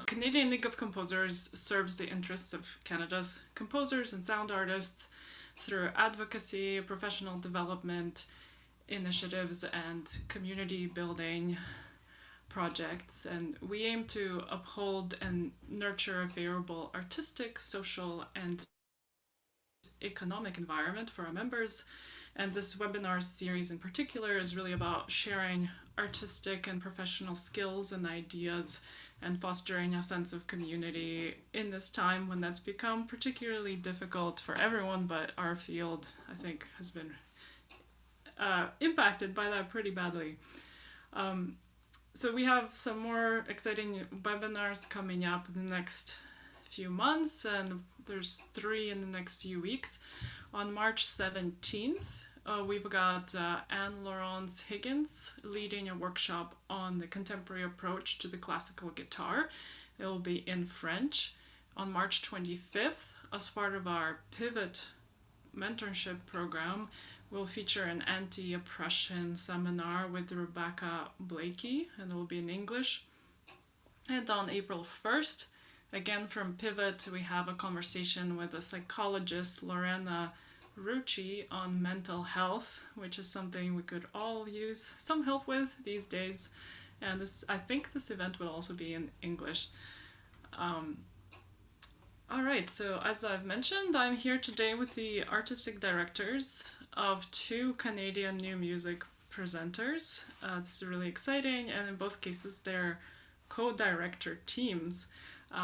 Canadian League of Composers serves the interests of Canada's composers and sound artists through advocacy, professional development initiatives, and community building projects. And we aim to uphold and nurture a favorable artistic, social, and economic environment for our members. And this webinar series in particular is really about sharing artistic and professional skills and ideas and fostering a sense of community in this time when that's become particularly difficult for everyone, but our field, I think, has been impacted by that pretty badly. Um, so we have some more exciting webinars coming up in the next few months, and there's 3 in the next few weeks. On March 17th, we've got Anne Laurence Higgins leading a workshop on the contemporary approach to the classical guitar. It will be in French. On March 25th, as part of our Pivot mentorship program, we'll feature an anti-oppression seminar with Rebecca Blakey, and it will be in English. And on April 1st, again from Pivot, we have a conversation with a psychologist, Lorena Rucci, on mental health, which is something we could all use some help with these days. And I think this event will also be in English. All right, so as I've mentioned, I'm here today with the artistic directors of 2 Canadian new music presenters. This is really exciting, and in both cases, they're co-director teams.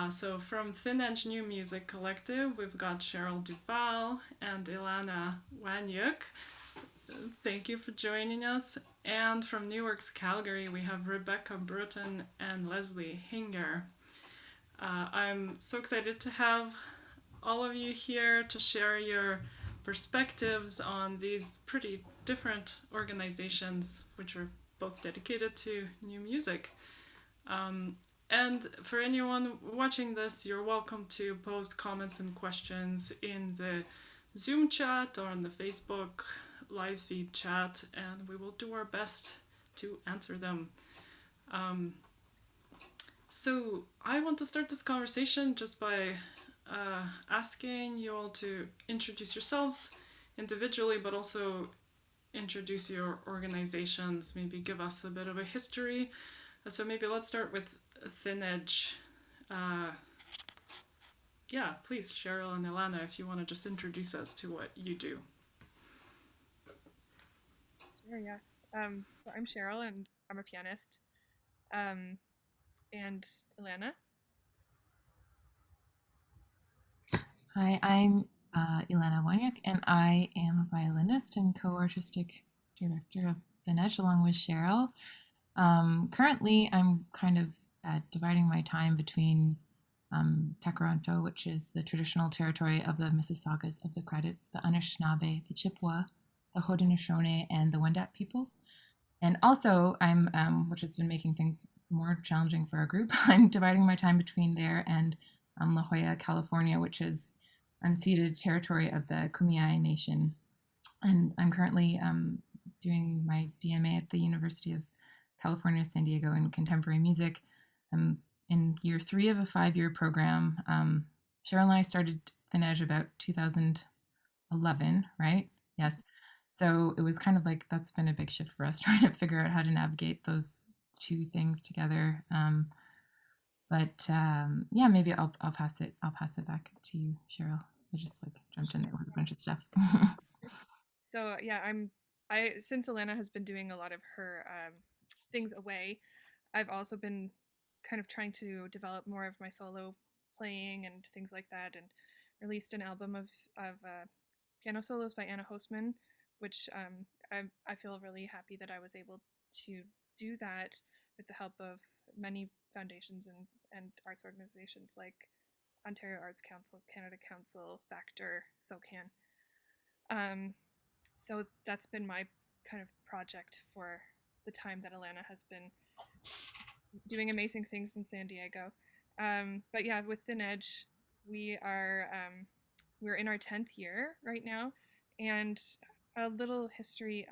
So from Thin Edge New Music Collective, we've got Cheryl Duval and Ilana Wanyuk. Thank you for joining us. And from New Works Calgary, we have Rebecca Bruton and Leslie Hinger. I'm so excited to have all of you here to share your perspectives on these pretty different organizations, which are both dedicated to new music. And for anyone watching this, you're welcome to post comments and questions in the Zoom chat or on the Facebook live feed chat, and we will do our best to answer them. So I want to start this conversation just by asking you all to introduce yourselves individually, but also introduce your organizations, maybe give us a bit of a history. So maybe let's start with Thin Edge. Yeah, please, Cheryl and Ilana, if you want to just introduce us to what you do. Sure, yes. So I'm Cheryl, and I'm a pianist. And Ilana. Hi, I'm Ilana Waniak, and I am a violinist and co-artistic director of The Nudge along with Cheryl. Currently, I'm kind of dividing my time between Tekaronto, which is the traditional territory of the Mississaugas of the Credit, the Anishinaabe, the Chippewa, the Haudenosaunee, and the Wendat peoples. And also, which has been making things more challenging for our group, I'm dividing my time between there and La Jolla, California, which is unceded territory of the Kumeyaay Nation. And I'm currently doing my DMA at the University of California, San Diego in contemporary music. I'm in year 3 of a 5-year program. Cheryl and I started Thin Edge about 2011, right? Yes. So it was kind of like that's been a big shift for us trying to figure out how to navigate those 2 things together. Yeah, maybe I'll pass it back to you, Cheryl. I just like jumped in there with a bunch of stuff. So yeah, I since Ilana has been doing a lot of her things away, I've also been kind of trying to develop more of my solo playing and things like that, and released an album of piano solos by Anna Hostman, which I feel really happy that I was able to do that with the help of many foundations and arts organizations like Ontario Arts Council, Canada Council, Factor, SOCAN. Um, so that's been my kind of project for the time that Alana has been doing amazing things in San Diego. But yeah, with Thin Edge, we are we're in our 10th year right now, and a little history.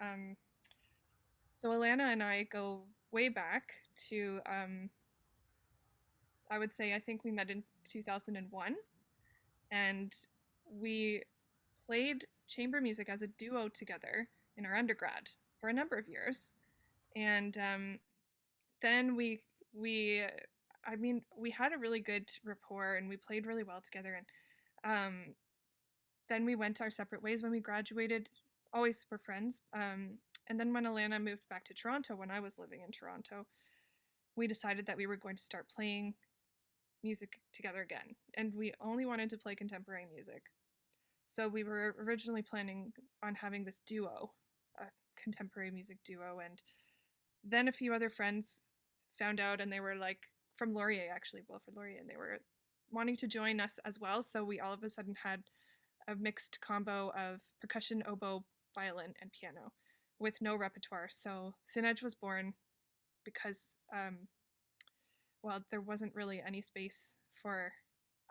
So Alana and I go way back to I would say I think we met in 2001, and we played chamber music as a duo together in our undergrad for a number of years. And then we I mean, we had a really good rapport and we played really well together. And then we went our separate ways when we graduated. Always were friends. And then when Alana moved back to Toronto, when I was living in Toronto, we decided that we were going to start playing music together again. And we only wanted to play contemporary music. So we were originally planning on having this duo, a contemporary music duo. And then a few other friends found out and they were like, from Laurier actually, Wilfred Laurier, and they were wanting to join us as well. So we all of a sudden had a mixed combo of percussion, oboe, violin, and piano with no repertoire. So Thin Edge was born because, well, there wasn't really any space for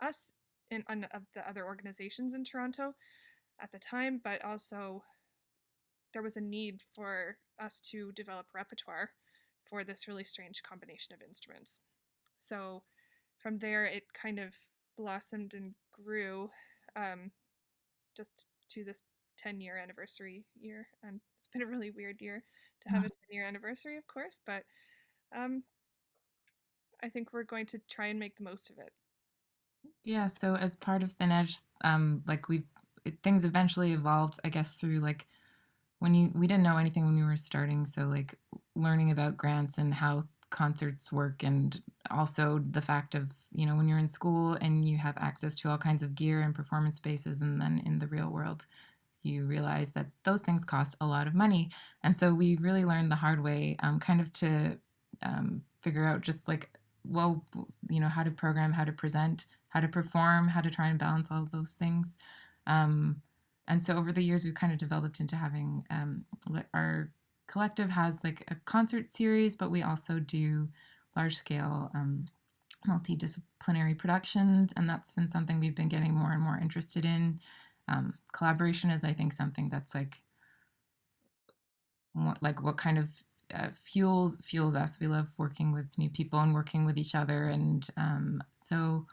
us in of the other organizations in Toronto at the time, but also there was a need for us to develop repertoire for this really strange combination of instruments. So from there, it kind of blossomed and grew just to this 10-year anniversary year. And it's been a really weird year to have a 10-year anniversary, of course, but um, I think we're going to try and make the most of it. Yeah, so as part of Thin Edge, like things eventually evolved, I guess, through like we didn't know anything when we were starting, so like learning about grants and how concerts work, and also the fact of, when you're in school and you have access to all kinds of gear and performance spaces, and then in the real world, you realize that those things cost a lot of money. And so we really learned the hard way, kind of to figure out just like, well, how to program, how to present, how to perform, how to try and balance all of those things. Um, and so over the years, we've kind of developed into having our collective has like a concert series, but we also do large scale multidisciplinary productions, and that's been something we've been getting more and more interested in. Collaboration is, I think, something that's what kind of fuels us. We love working with new people and working with each other, and so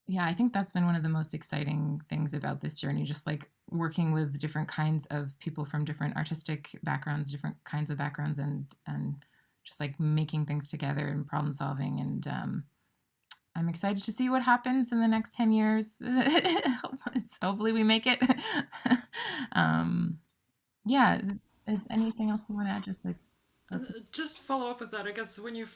yeah, I think that's been one of the most exciting things about this journey, just like working with different kinds of people from different artistic backgrounds, different kinds of backgrounds, and just like making things together and problem solving. And I'm excited to see what happens in the next 10 years. Hopefully we make it. um, yeah. Is anything else you want to add? Just like, Just follow up with that. I guess when you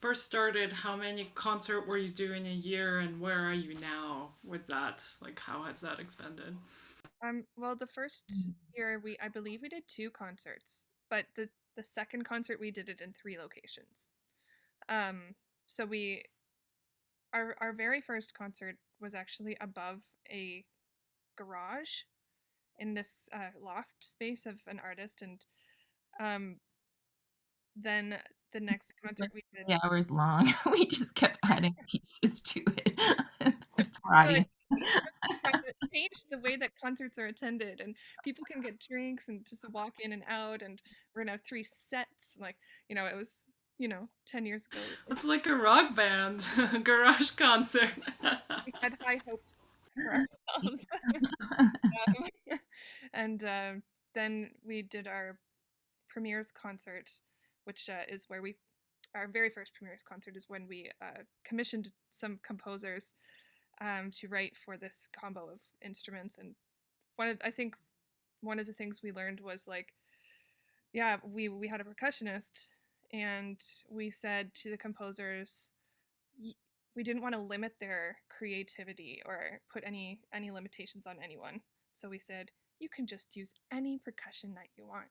first started, how many concert were you doing a year, and where are you now with that? Like, how has that expanded? Well, the first year I believe we did two concerts, but the second concert we did it in three locations. Um, so we our very first concert was actually above a garage in this loft space of an artist, and um, then the next concert like we did, 3 hours long. We just kept adding pieces to it. The poor we're like, audience. trying to change the way that concerts are attended, and people can get drinks and just walk in and out, and we're gonna have three sets. Like, it was 10 years ago. It's like a rock band garage concert. We had high hopes for ourselves. And then we did our premieres concert, which is where our very first premieres concert is when we commissioned some composers to write for this combo of instruments. And I think one of the things we learned was like, yeah, we had a percussionist, and we said to the composers, we didn't want to limit their creativity or put any limitations on anyone. So we said, you can just use any percussion that you want.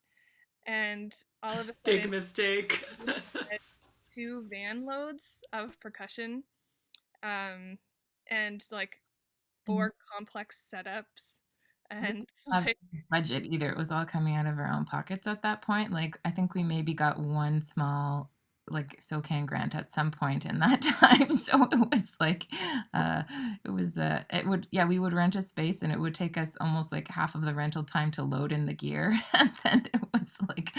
And all of a Big sudden, mistake. we had two van loads of percussion, um, and like And four complex setups, and have like budget either. It was all coming out of our own pockets at that point. Like I think we maybe got one small. like SOCAN grant at some point in that time. So it was like, uh, it would, yeah, we would rent a space and it would take us almost like half of the rental time to load in the gear. And then it was like,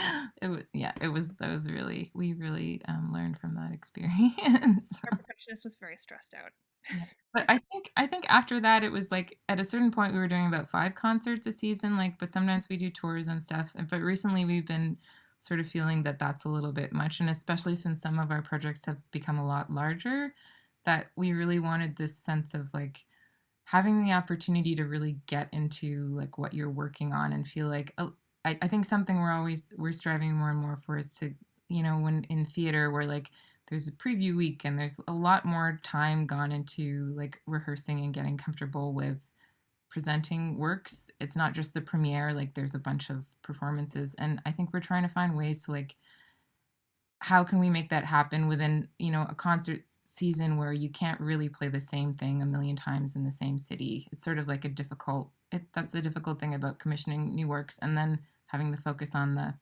yeah, that was really, we really learned from that experience. Our percussionist was very stressed out. Yeah. But I think after that it was like at a certain point we were doing about 5 concerts a season, like, but sometimes we do tours and stuff. But recently we've been sort of feeling that that's a little bit much, and especially since some of our projects have become a lot larger, that we really wanted this sense of like having the opportunity to really get into like what you're working on and feel like, oh, I think something we're striving more and more for is to, you know, when in theater where like there's a preview week and there's a lot more time gone into like rehearsing and getting comfortable with presenting works. It's not just the premiere, like there's a bunch of performances, and I think we're trying to find ways to like how can we make that happen within, you know, a concert season where you can't really play the same thing a million times in the same city. It's sort of like that's a difficult thing about commissioning new works and then having the focus on the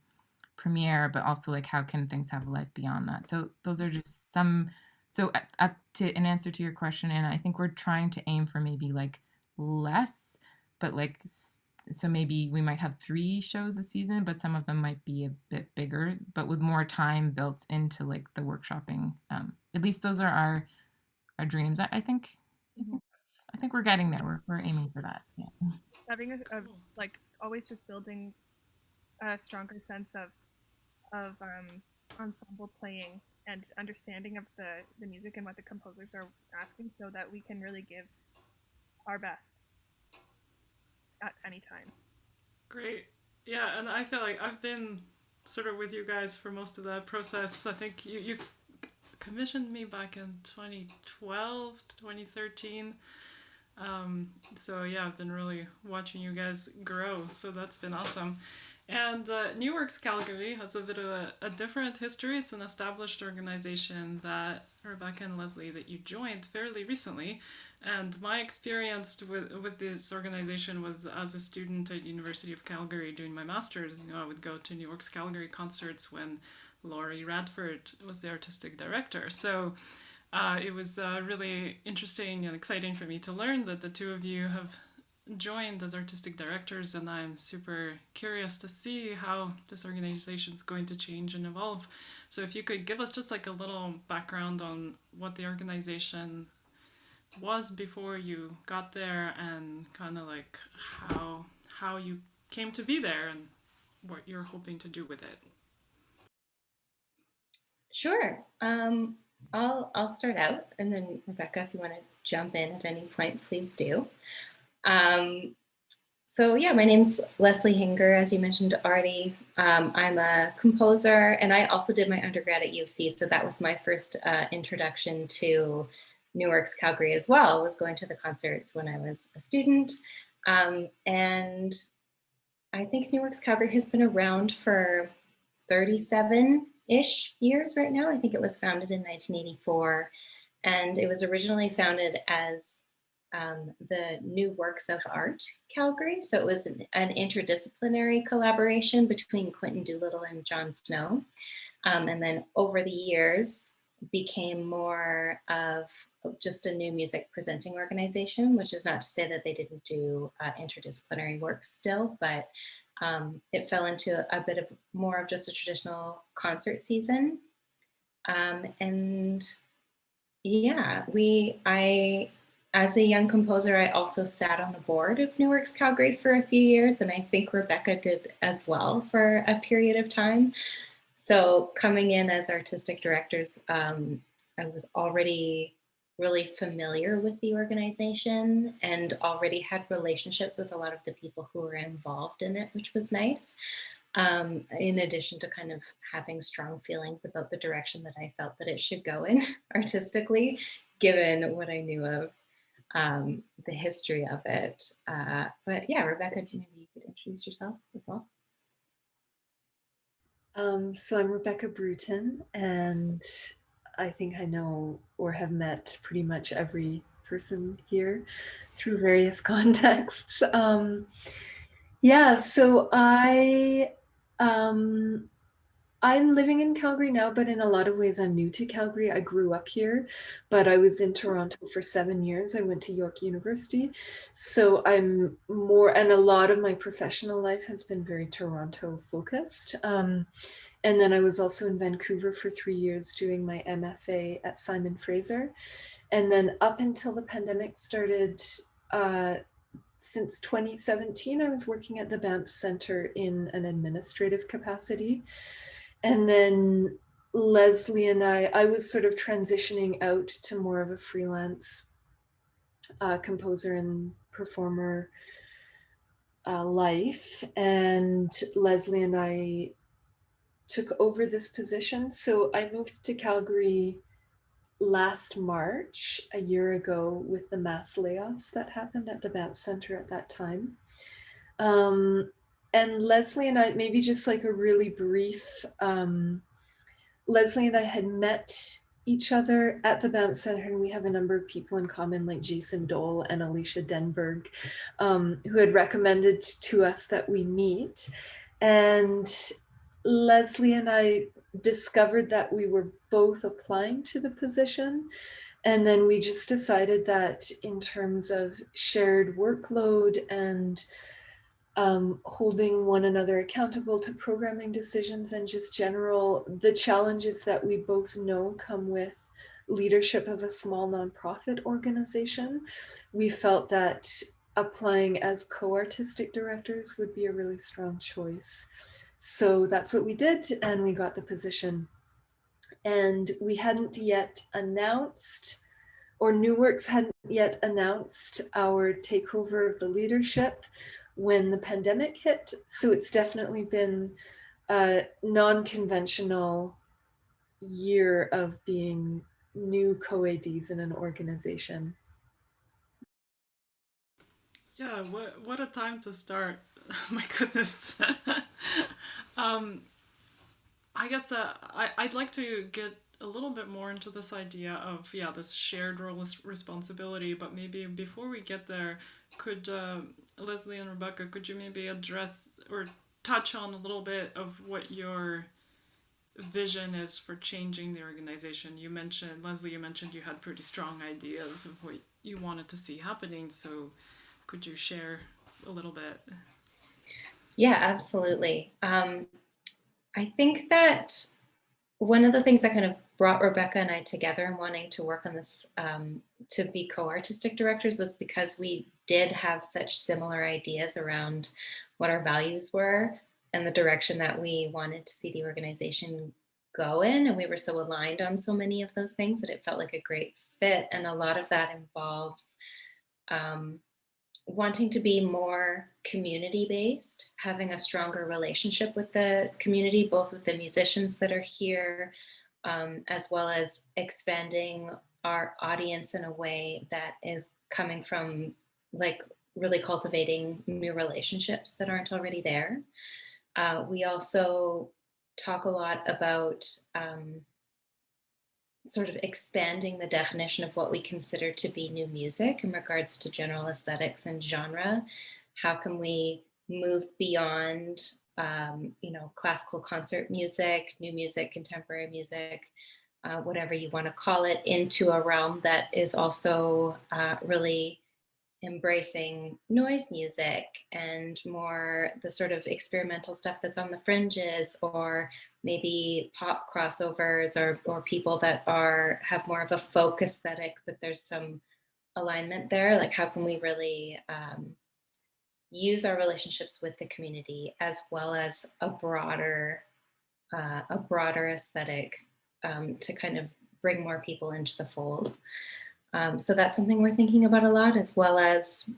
premiere, but also like how can things have a life beyond that. So those are just some. So in answer to your question, Anna, I think we're trying to aim for maybe like less, but like so maybe we might have 3 shows a season, but some of them might be a bit bigger, but with more time built into like the workshopping. At least those are our dreams. I think. Mhm. I think we're getting there. We're aiming for that. Yeah. Just having a Cool. like always just building a stronger sense of ensemble playing and understanding of the music and what the composers are asking, so that we can really give our best at any time. Great. Yeah, and I feel like I've been sort of with you guys for most of that process. I think you commissioned me back in 2012, 2013. So yeah, I've been really watching you guys grow. So that's been awesome. And New Works Calgary has a bit of a different history. It's an established organization that Rebecca and Leslie that you joined fairly recently. And my experience with this organization was as a student at University of Calgary doing my master's. You know, I would go to New York's Calgary concerts when Laurie Radford was the artistic director. So it was really interesting and exciting for me to learn that the two of you have joined as artistic directors, and I'm super curious to see how this organization is going to change and evolve. So, if you could give us just like a little background on what the organization was before you got there, and kind of like how you came to be there, and what you're hoping to do with it. Sure. I'll start out, and then Rebecca, if you want to jump in at any point, please do. Um, so yeah, my name's Leslie Hinger, as you mentioned already. I'm a composer, and I also did my undergrad at U of C, so that was my first introduction to New Works Calgary as well, was going to the concerts when I was a student. And I think New Works Calgary has been around for 37-ish years right now. I think it was founded in 1984, and it was originally founded as the New Works of Art Calgary. So it was an interdisciplinary collaboration between Quentin Doolittle and John Snow. And then over the years became more of just a new music presenting organization, which is not to say that they didn't do interdisciplinary work still, but it fell into a bit of more of just a traditional concert season. And yeah, as a young composer, I also sat on the board of New Works Calgary for a few years, and I think Rebecca did as well for a period of time. So coming in as artistic directors, I was already really familiar with the organization and already had relationships with a lot of the people who were involved in it, which was nice. In addition to kind of having strong feelings about the direction that I felt that it should go in artistically, given what I knew of the history of it. But yeah, Rebecca, maybe you could introduce yourself as well. So I'm Rebecca Bruton, and I think I know or have met pretty much every person here through various contexts. Yeah, so I I'm living in Calgary now, but in a lot of ways I'm new to Calgary. I grew up here, but I was in Toronto for 7 years. I went to York University. So I'm more, and a lot of my professional life has been very Toronto focused. And then I was also in Vancouver for 3 years doing my MFA at Simon Fraser. And then up until the pandemic started, since 2017, I was working at the Banff Center in an administrative capacity. And then Leslie and I was sort of transitioning out to more of a freelance composer and performer life. And Leslie and I took over this position. So I moved to Calgary last March, a year ago, with the mass layoffs that happened at the Banff Center at that time. And Leslie and I, maybe just like a really brief, Leslie and I had met each other at the Banff Center, and we have a number of people in common, like Jason Dole and Alicia Denberg, who had recommended to us that we meet. And Leslie and I discovered that we were both applying to the position. And then we just decided that in terms of shared workload and holding one another accountable to programming decisions and just the challenges that we both know come with leadership of a small nonprofit organization, we felt that applying as co-artistic directors would be a really strong choice. So that's what we did, and we got the position. And we hadn't yet announced, or New Works hadn't yet announced our takeover of the leadership when the pandemic hit. So it's definitely been a non-conventional year of being new co-ADs in an organization. Yeah, what a time to start. My goodness. I guess I'd like to get a little bit more into this idea of, yeah, this shared role responsibility, but maybe before we get there, could Leslie and Rebecca, could you maybe address or touch on a little bit of what your vision is for changing the organization? You mentioned, Leslie, you mentioned you had pretty strong ideas of what you wanted to see happening, so could you share a little bit? Yeah, absolutely. I think that one of the things that kind of brought Rebecca and I together and wanting to work on this to be co-artistic directors was because we did have such similar ideas around what our values were and the direction that we wanted to see the organization go in. And we were so aligned on so many of those things that it felt like a great fit. And a lot of that involves um, wanting to be more community based, having a stronger relationship with the community, both with the musicians that are here, as well as expanding our audience in a way that is coming from like really cultivating new relationships that aren't already there. We also talk a lot about sort of expanding the definition of what we consider to be new music in regards to general aesthetics and genre. How can we move beyond, classical concert music, new music, contemporary music, whatever you want to call it, into a realm that is also really embracing noise music and more the sort of experimental stuff that's on the fringes, or maybe pop crossovers, or people that have more of a folk aesthetic, but there's some alignment there. Like, how can we really use our relationships with the community as well as a broader aesthetic to kind of bring more people into the fold. So that's something we're thinking about a lot, as well as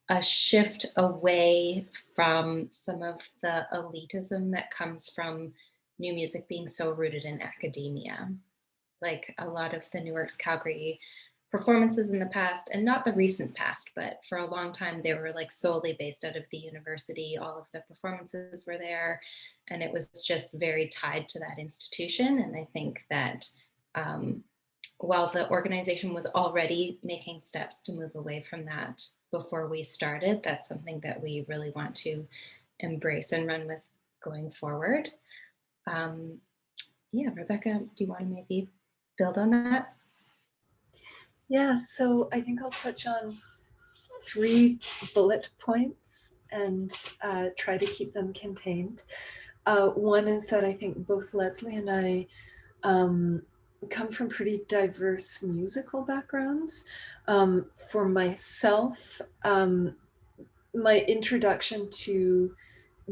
a shift away from some of the elitism that comes from new music being so rooted in academia. Like a lot of the New Works Calgary performances in the past, and not the recent past, but for a long time, they were like solely based out of the university. All of the performances were there, and it was just very tied to that institution. And I think that while the organization was already making steps to move away from that before we started, that's something that we really want to embrace and run with going forward. Yeah, Rebecca, do you want to maybe build on that? Yeah, so I think I'll touch on 3 bullet points and try to keep them contained. One is that I think both Leslie and I come from pretty diverse musical backgrounds. For myself, my introduction to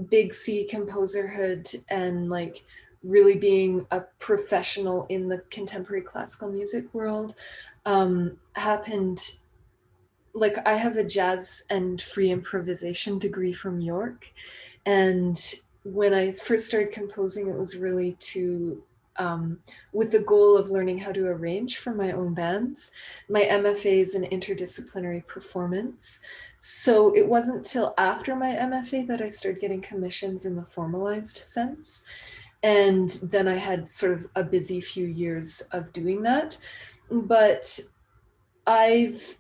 big C composerhood and like really being a professional in the contemporary classical music world happened like I have a jazz and free improvisation degree from York. And when I first started composing, it was really to, with the goal of learning how to arrange for my own bands. My MFA is in interdisciplinary performance. So it wasn't till after my MFA that I started getting commissions in the formalized sense. And then I had sort of a busy few years of doing that. But I've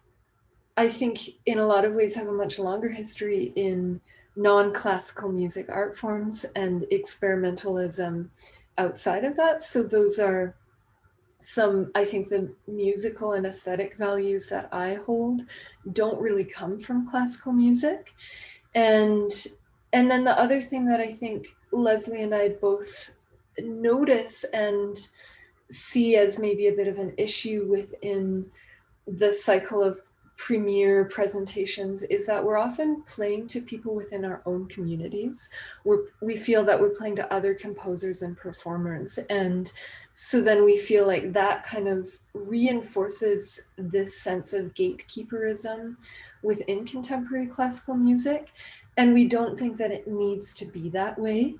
I think in a lot of ways have a much longer history in non-classical music art forms and experimentalism outside of that. So those are some, I think the musical and aesthetic values that I hold don't really come from classical music. And and then the other thing that I think Leslie and I both notice and see as maybe a bit of an issue within the cycle of premiere presentations is that we're often playing to people within our own communities. We feel that we're playing to other composers and performers. And so then we feel like that kind of reinforces this sense of gatekeeperism within contemporary classical music. And we don't think that it needs to be that way.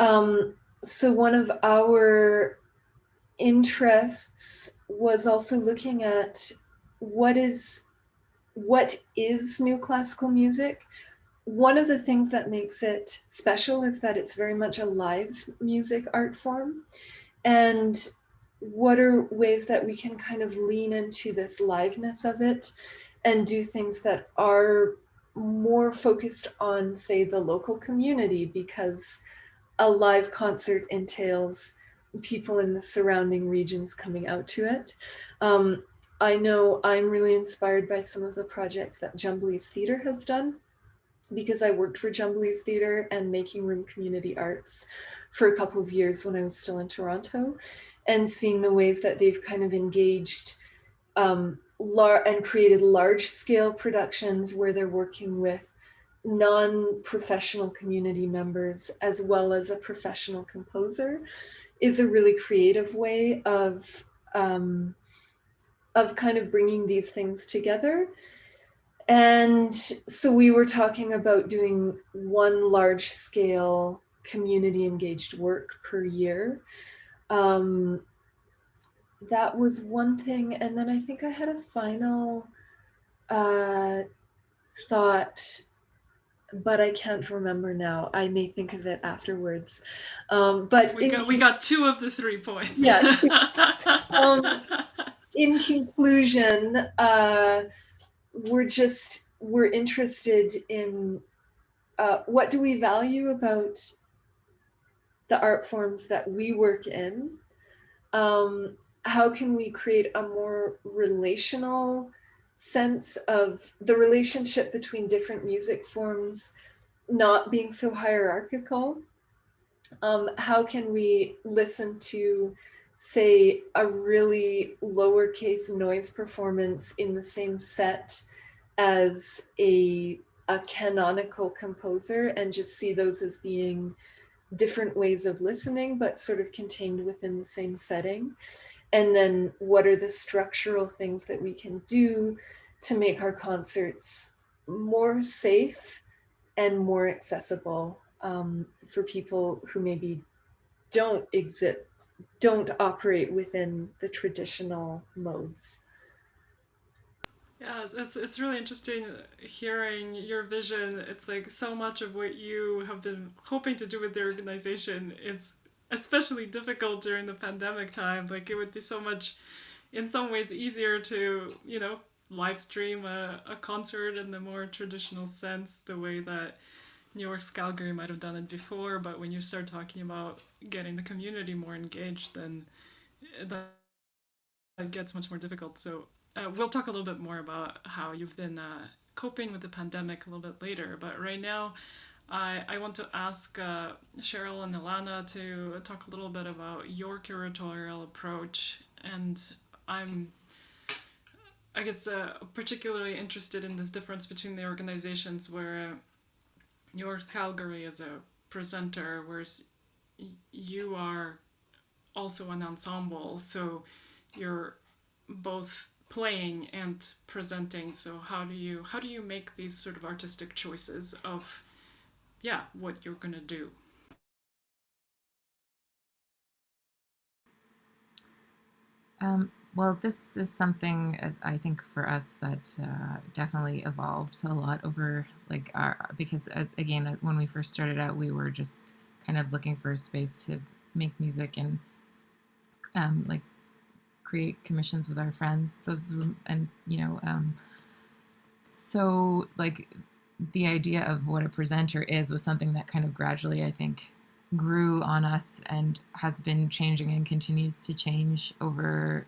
So one of our interests was also looking at what is new classical music. One of the things that makes it special is that it's very much a live music art form. And what are ways that we can kind of lean into this liveness of it and do things that are more focused on, say, the local community, because a live concert entails people in the surrounding regions coming out to it. I know I'm really inspired by some of the projects that Jumbly's Theatre has done, because I worked for Jumbly's Theatre and Making Room Community Arts for a couple of years when I was still in Toronto, and seeing the ways that they've kind of engaged and created large scale productions where they're working with non-professional community members as well as a professional composer is a really creative way of kind of bringing these things together. And so we were talking about doing one large scale community engaged work per year. That was one thing. And then I think I had a final thought, but I can't remember now. I may think of it afterwards. But we got 2 of the 3 points. Yeah. In conclusion, we're interested in what do we value about the art forms that we work in? How can we create a more relational sense of the relationship between different music forms not being so hierarchical? How can we listen to, say, a really lowercase noise performance in the same set as a canonical composer and just see those as being different ways of listening, but sort of contained within the same setting? And then what are the structural things that we can do to make our concerts more safe and more accessible for people who maybe don't operate within the traditional modes? Yeah, it's really interesting hearing your vision. It's like so much of what you have been hoping to do with the organization is especially difficult during the pandemic time. Like it would be so much, in some ways, easier to, live stream a concert in the more traditional sense, the way that New York's Calgary might have done it before, but when you start talking about getting the community more engaged, then that gets much more difficult. So we'll talk a little bit more about how you've been coping with the pandemic a little bit later. But right now, I want to ask Cheryl and Ilana to talk a little bit about your curatorial approach. And I'm, I guess, particularly interested in this difference between the organizations where your Calgary is a presenter, whereas you are also an ensemble. So you're both playing and presenting. So how do you make these sort of artistic choices of yeah what you're gonna do? Well, this is something I think for us that definitely evolved a lot over like our because again when we first started out we were just kind of looking for a space to make music and like create commissions with our friends. Those and so like the idea of what a presenter is was something that kind of gradually I think grew on us and has been changing and continues to change over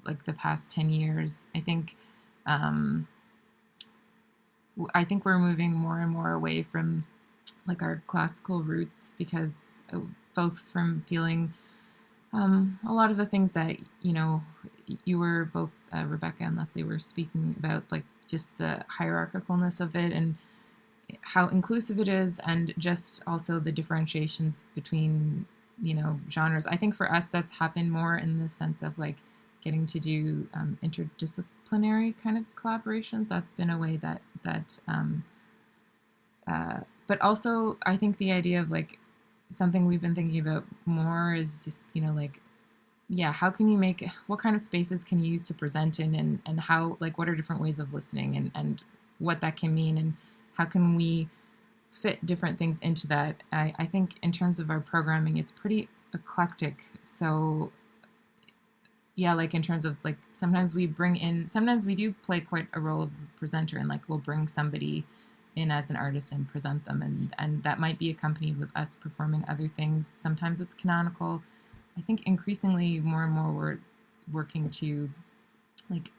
like the past 10 years. Um, I think we're moving more and more away from like our classical roots because both from feeling a lot of the things that you were both Rebecca and Leslie were speaking about, like just the hierarchicalness of it and how inclusive it is, and just also the differentiations between genres. I think for us that's happened more in the sense of like getting to do interdisciplinary kind of collaborations. That's been a way but also I think the idea of like something we've been thinking about more is just like yeah, how can you make what kind of spaces can you use to present in, and how like what are different ways of listening, and what that can mean, and how can we fit different things into that. I think in terms of our programming it's pretty eclectic. So yeah, like in terms of like sometimes we do play quite a role of presenter, and like we'll bring somebody in as an artist and present them, and that might be accompanied with us performing other things. Sometimes it's canonical. I think increasingly more and more we're working to like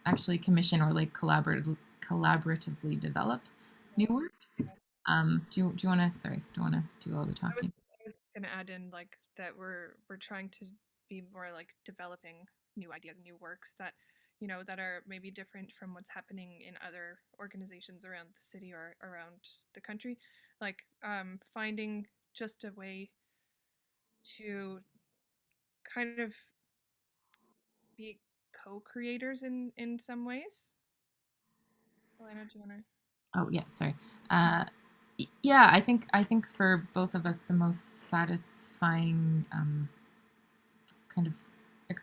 actually commission or like collaboratively develop new works. Do you want to? Sorry, don't want to do all the I was, talking. I was just gonna add in like that we're trying to be more like developing new ideas, new works that that are maybe different from what's happening in other organizations around the city or around the country. Like finding just a way to kind of be co-creators in some ways. Elena, do you wanna? Oh yeah, sorry. Uh, yeah, I think for both of us the most satisfying kind of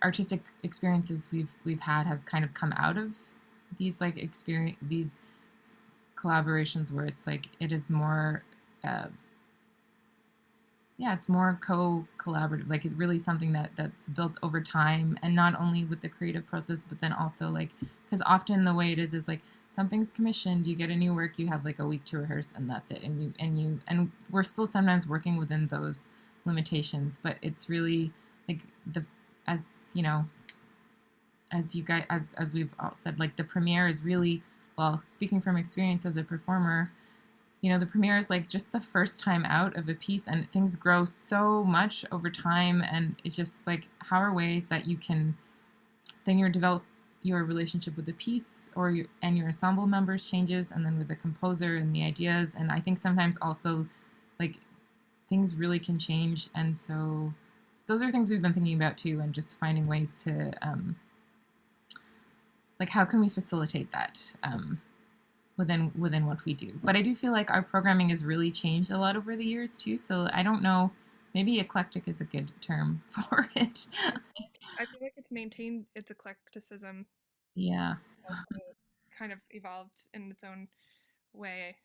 artistic experiences we've had have kind of come out of these like experience these collaborations where it's like it is more uh, yeah, it's more co-collaborative, like it's really something that's built over time, and not only with the creative process but then also like because often the way it is like something's commissioned, you get a new work, you have like a week to rehearse and that's it, and we're still sometimes working within those limitations, but it's really like the as as you guys as we've all said, like the premiere is really, well, speaking from experience as a performer, the premiere is like just the first time out of a piece, and things grow so much over time, and it's just like how are ways that you can then you develop your relationship with the piece and your ensemble members changes, and then with the composer and the ideas, and I think sometimes also like things really can change, and so those are things we've been thinking about too, and just finding ways to like how can we facilitate that within what we do. But I do feel like our programming has really changed a lot over the years too. So I don't know, maybe eclectic is a good term for it. I feel like it's maintained its eclecticism, Yeah. also kind of evolved in its own way.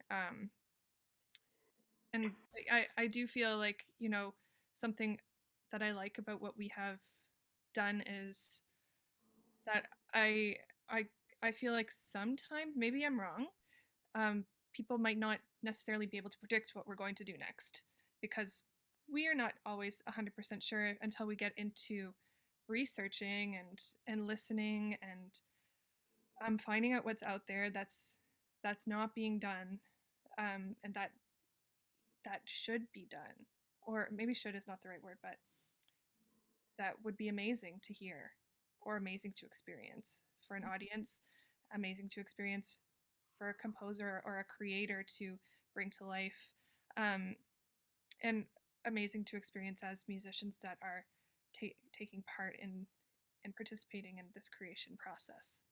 And I do feel like something that I like about what we have done is that I I feel like sometimes maybe I'm wrong, people might not necessarily be able to predict what we're going to do next, because we are not always 100% sure until we get into researching and listening and finding out what's out there that's not being done, and that should be done, or maybe should is not the right word, but that would be amazing to hear or amazing to experience for an audience, amazing to experience for a composer or a creator to bring to life, um, and amazing to experience as musicians that are taking part in and participating in this creation process.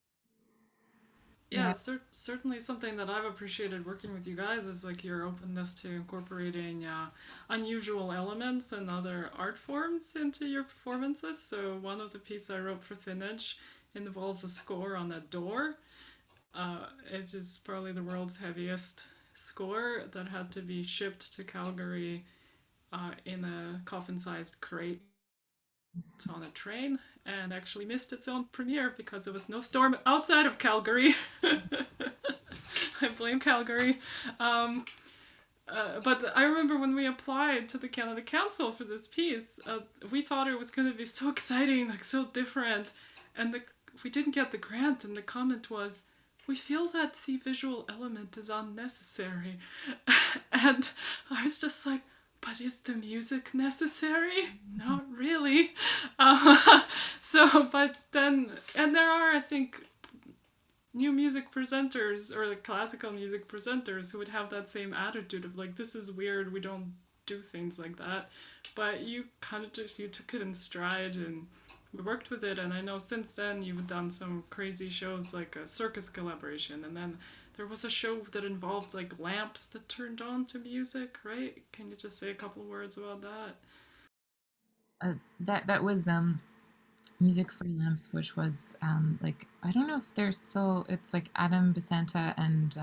Yeah, certainly something that I've appreciated working with you guys is like your openness to incorporating unusual elements and other art forms into your performances. So one of the pieces I wrote for Thin Edge involves a score on a door. It is probably the world's heaviest score that had to be shipped to Calgary in a coffin-sized crate on a train, and actually missed its own premiere because there was no storm outside of Calgary. I blame Calgary. But I remember when we applied to the Canada Council for this piece, we thought it was going to be so exciting, like so different, and we didn't get the grant, and the comment was, we feel that the visual element is unnecessary. And I was just like, but is the music necessary? Not really. But then, and there are, I think, new music presenters or like classical music presenters who would have that same attitude of like, this is weird, we don't do things like that. But you kind of just, you took it in stride and we worked with it. And I know since then you've done some crazy shows like a circus collaboration, and then there was a show that involved like lamps that turned on to music, right? Can you just say a couple of words about that? That was Music for Lamps, which was like, I don't know if they're still, it's like Adam Basanta and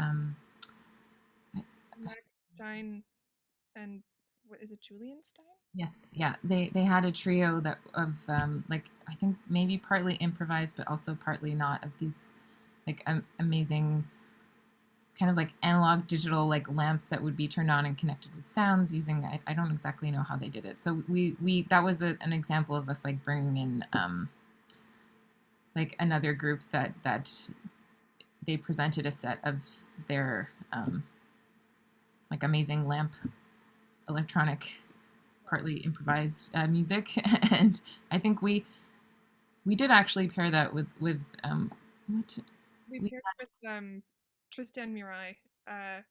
Max Stein and what is it, Julian Stein? yes, yeah, they had a trio that of like, I think maybe partly improvised but also partly not, of these like amazing kind of like analog digital like lamps that would be turned on and connected with sounds using, I don't exactly know how they did it. So we that was an example of us like bringing in like another group that they presented a set of their like amazing lamp electronic partly improvised music. And I think we did actually pair that with what We we paired with Tristan Murai,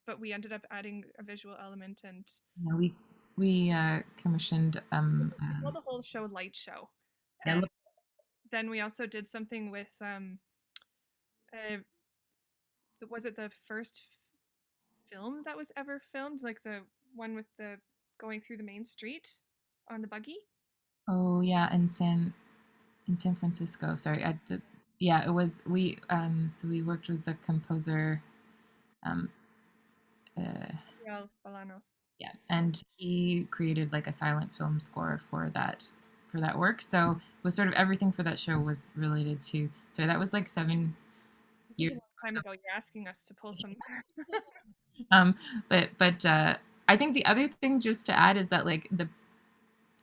but we ended up adding a visual element, and you know, we commissioned we called the whole show Light Show. yeah, And then we also did something with uh, was it the first film that was ever filmed, like the one with the going through the main street on the buggy? oh yeah, in San Francisco. Sorry, yeah, it was we. So we worked with the composer. Um, uh, Well, Bolanos. yeah, and he created like a silent film score for that work. So it was sort of everything for that show was related to. So that was like seven This is years. a long time ago. You're asking us to pull some. Um, but I think the other thing just to add is that like the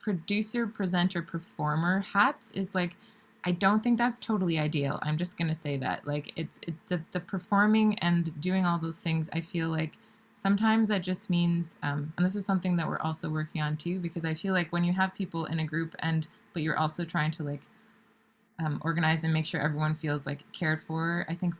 producer, presenter, performer hats is like, I don't think that's totally ideal. I'm just gonna say that. Like it's the performing and doing all those things, I feel like sometimes that just means and this is something that we're also working on too, because I feel like when you have people in a group and but you're also trying to like organize and make sure everyone feels like cared for. I think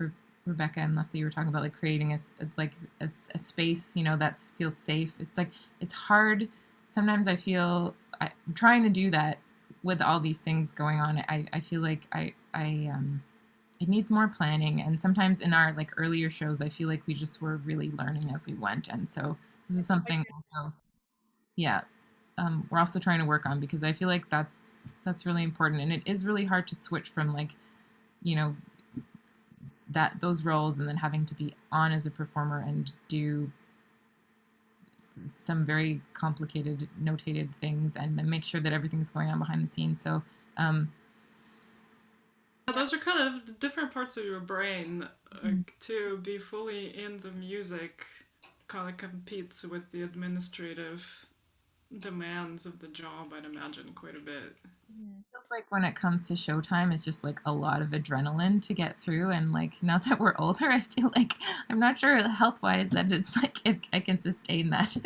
Rebecca and Leslie were talking about like creating like a space, you know, that feels safe. It's like it's hard. Sometimes I feel I'm trying to do that with all these things going on. I feel like it needs more planning, and sometimes in our like earlier shows, I feel like we just were really learning as we went, and so this is something also, yeah, we're also trying to work on, because I feel like that's really important, and it is really hard to switch from like, you know, that those roles and then having to be on as a performer and do some very complicated notated things and then make sure that everything's going on behind the scenes. So Those are kind of different parts of your brain to be fully in the music kind of competes with the administrative demands of the job, I'd imagine, quite a bit. Mhm. Feels like when it comes to showtime, it's just like a lot of adrenaline to get through. And like now that we're older, I feel like I'm not sure health wise that it's like if I can sustain that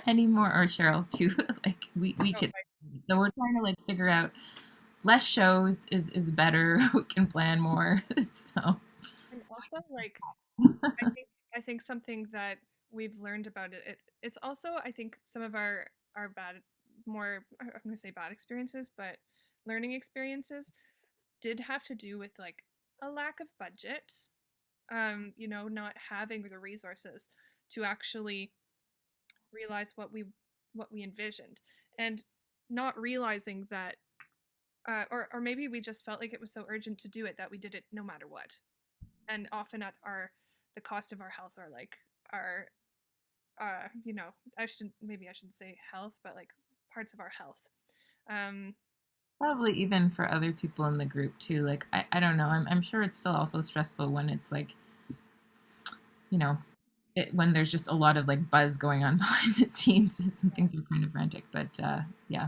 anymore. Or Cheryl too. Like we Oh, could. So we're trying to like figure out less shows is better. We can plan more. So and also like I think something that we've learned about it's also I think some of our bad more I'm gonna say bad experiences, but learning experiences did have to do with like a lack of budget. You know, not having the resources to actually realize what we envisioned, and not realizing that or maybe we just felt like it was so urgent to do it that we did it no matter what, and often at our the cost of our health or like our you know, I shouldn't say health, but like parts of our health. Um, probably even for other people in the group too. Like I don't know. I'm sure it's still also stressful when it's like, you know, when there's just a lot of like buzz going on behind the scenes and things are kind of frantic. But yeah.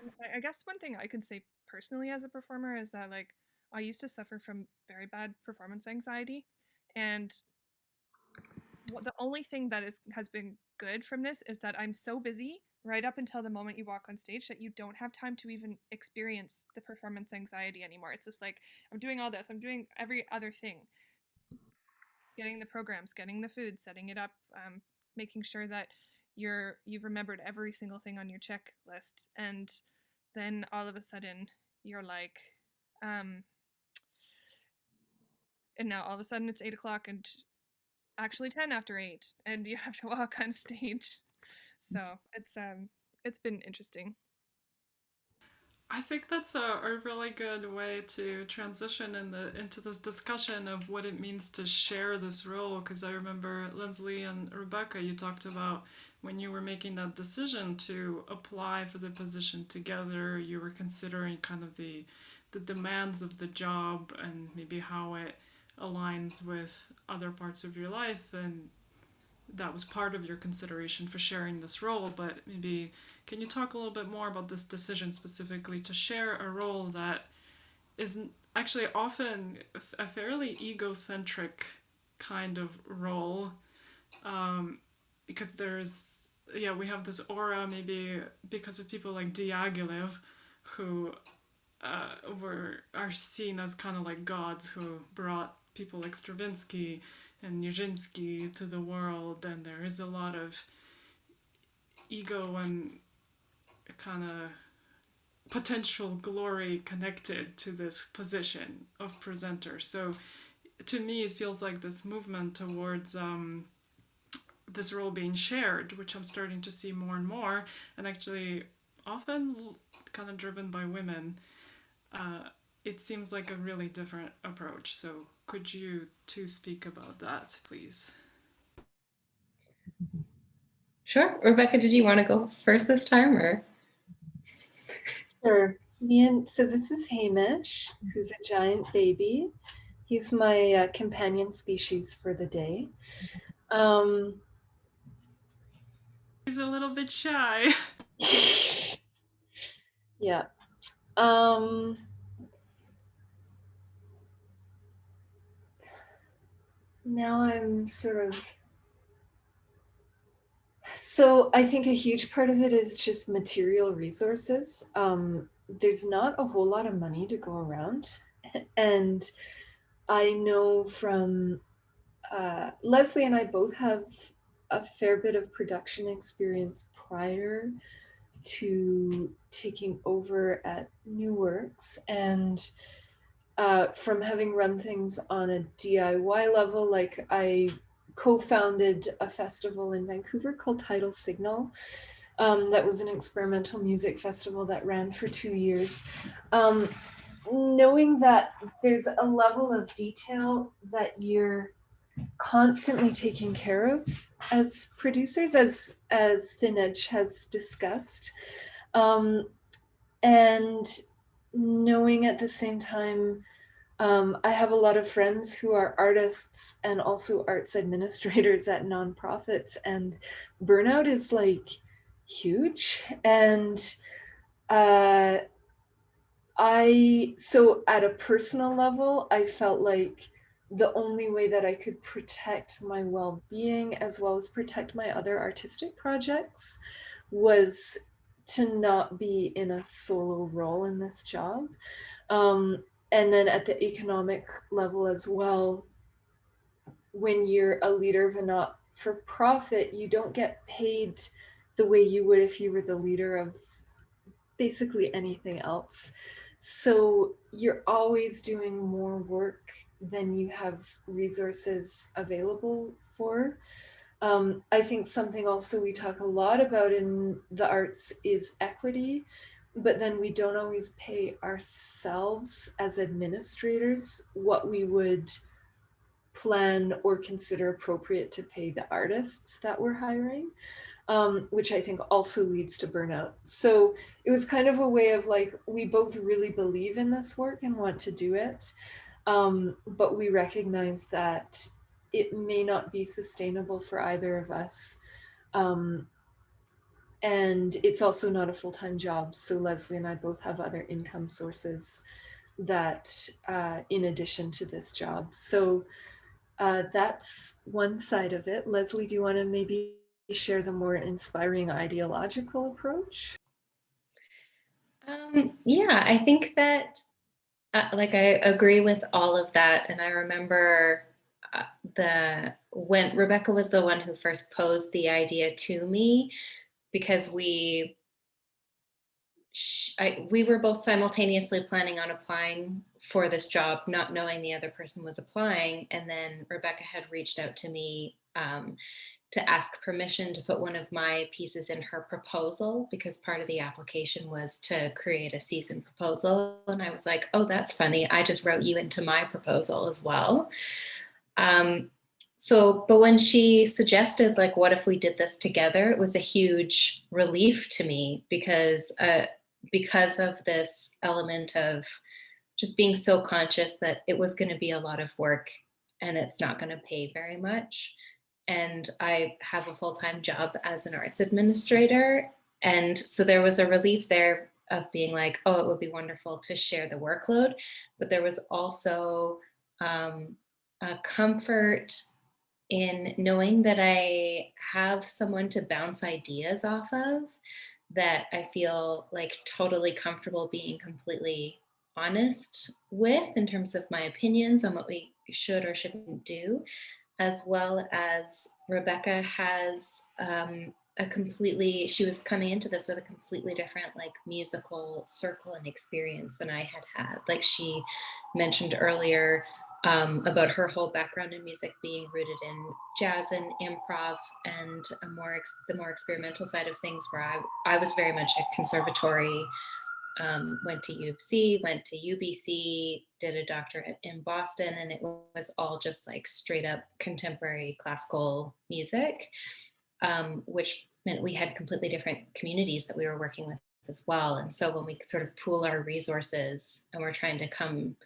and I guess one thing I could say personally as a performer is that like I used to suffer from very bad performance anxiety, and the only thing that is has been good from this is that I'm so busy right up until the moment you walk on stage that you don't have time to even experience the performance anxiety anymore. It's just like I'm doing all this, I'm doing every other thing, getting the programs, getting the food, setting it up, making sure that you've remembered every single thing on your checklist, and then all of a sudden you're like, um, and now all of a sudden it's 8 o'clock and actually 10 after 8, and you have to walk on stage. So it's been interesting. I think that's a really good way to transition into this discussion of what it means to share this role. Because I remember Lindsley and Rebecca, you talked about when you were making that decision to apply for the position together, you were considering kind of the demands of the job and maybe how it aligns with other parts of your life, and that was part of your consideration for sharing this role. But maybe can you talk a little bit more about this decision specifically to share a role that is actually often a fairly egocentric kind of role, because there's yeah, we have this aura maybe because of people like Diaghilev who are seen as kind of like gods who brought people like Stravinsky and Nijinsky to the world, and there is a lot of ego and kind of potential glory connected to this position of presenter. So to me, it feels like this movement towards this role being shared, which I'm starting to see more and more, and actually often kind of driven by women. Uh, it seems like a really different approach. So could you two speak about that, please? Sure. Rebecca, did you want to go first this time or? Sure. So this is Hamish, who's a giant baby. He's my companion species for the day. He's a little bit shy. Yeah. Now I'm sort of. So I think a huge part of it is just material resources. There's not a whole lot of money to go around. And I know from Leslie and I both have a fair bit of production experience prior to taking over at New Works, and from having run things on a DIY level, like I co-founded a festival in Vancouver called Tidal Signal. That was an experimental music festival that ran for 2 years. Knowing that there's a level of detail that you're constantly taking care of as producers, as Thin Edge has discussed, and knowing at the same time I have a lot of friends who are artists and also arts administrators at nonprofits, and burnout is like huge. And uh, so at a personal level, I felt like the only way that I could protect my well being as well as protect my other artistic projects was to not be in a solo role in this job. Um, and then at the economic level as well, when you're a leader of a not for profit, you don't get paid the way you would if you were the leader of basically anything else. So you're always doing more work than you have resources available for. I think something also we talk a lot about in the arts is equity, but then we don't always pay ourselves as administrators what we would plan or consider appropriate to pay the artists that we're hiring, which I think also leads to burnout. So it was kind of a way of like, we both really believe in this work and want to do it, but we recognize that it may not be sustainable for either of us. Um, and it's also not a full-time job. So Leslie and I both have other income sources that in addition to this job. So that's one side of it. Leslie, do you want to maybe share the more inspiring ideological approach? Yeah, I think that like I agree with all of that, and I remember the when Rebecca was the one who first posed the idea to me because we were both simultaneously planning on applying for this job, not knowing the other person was applying, and then Rebecca had reached out to me to ask permission to put one of my pieces in her proposal because part of the application was to create a season proposal. And I was like, oh, that's funny. I just wrote you into my proposal as well. Um, but when she suggested, like, what if we did this together, it was a huge relief to me because of this element of just being so conscious that it was going to be a lot of work and it's not going to pay very much. And I have a full-time job as an arts administrator. And so there was a relief there of being like, oh, it would be wonderful to share the workload. But there was also a comfort in knowing that I have someone to bounce ideas off of, that I feel like totally comfortable being completely honest with in terms of my opinions on what we should or shouldn't do, as well as Rebecca has she was coming into this with a completely different like musical circle and experience than I had had. Like she mentioned earlier, about her whole background in music being rooted in jazz and improv and the more experimental side of things, where I was very much a conservatory, went to U of C, went to UBC, did a doctorate in Boston, and it was all just like straight up contemporary classical music, which meant we had completely different communities that we were working with as well. And so when we sort of pool our resources and we're trying to come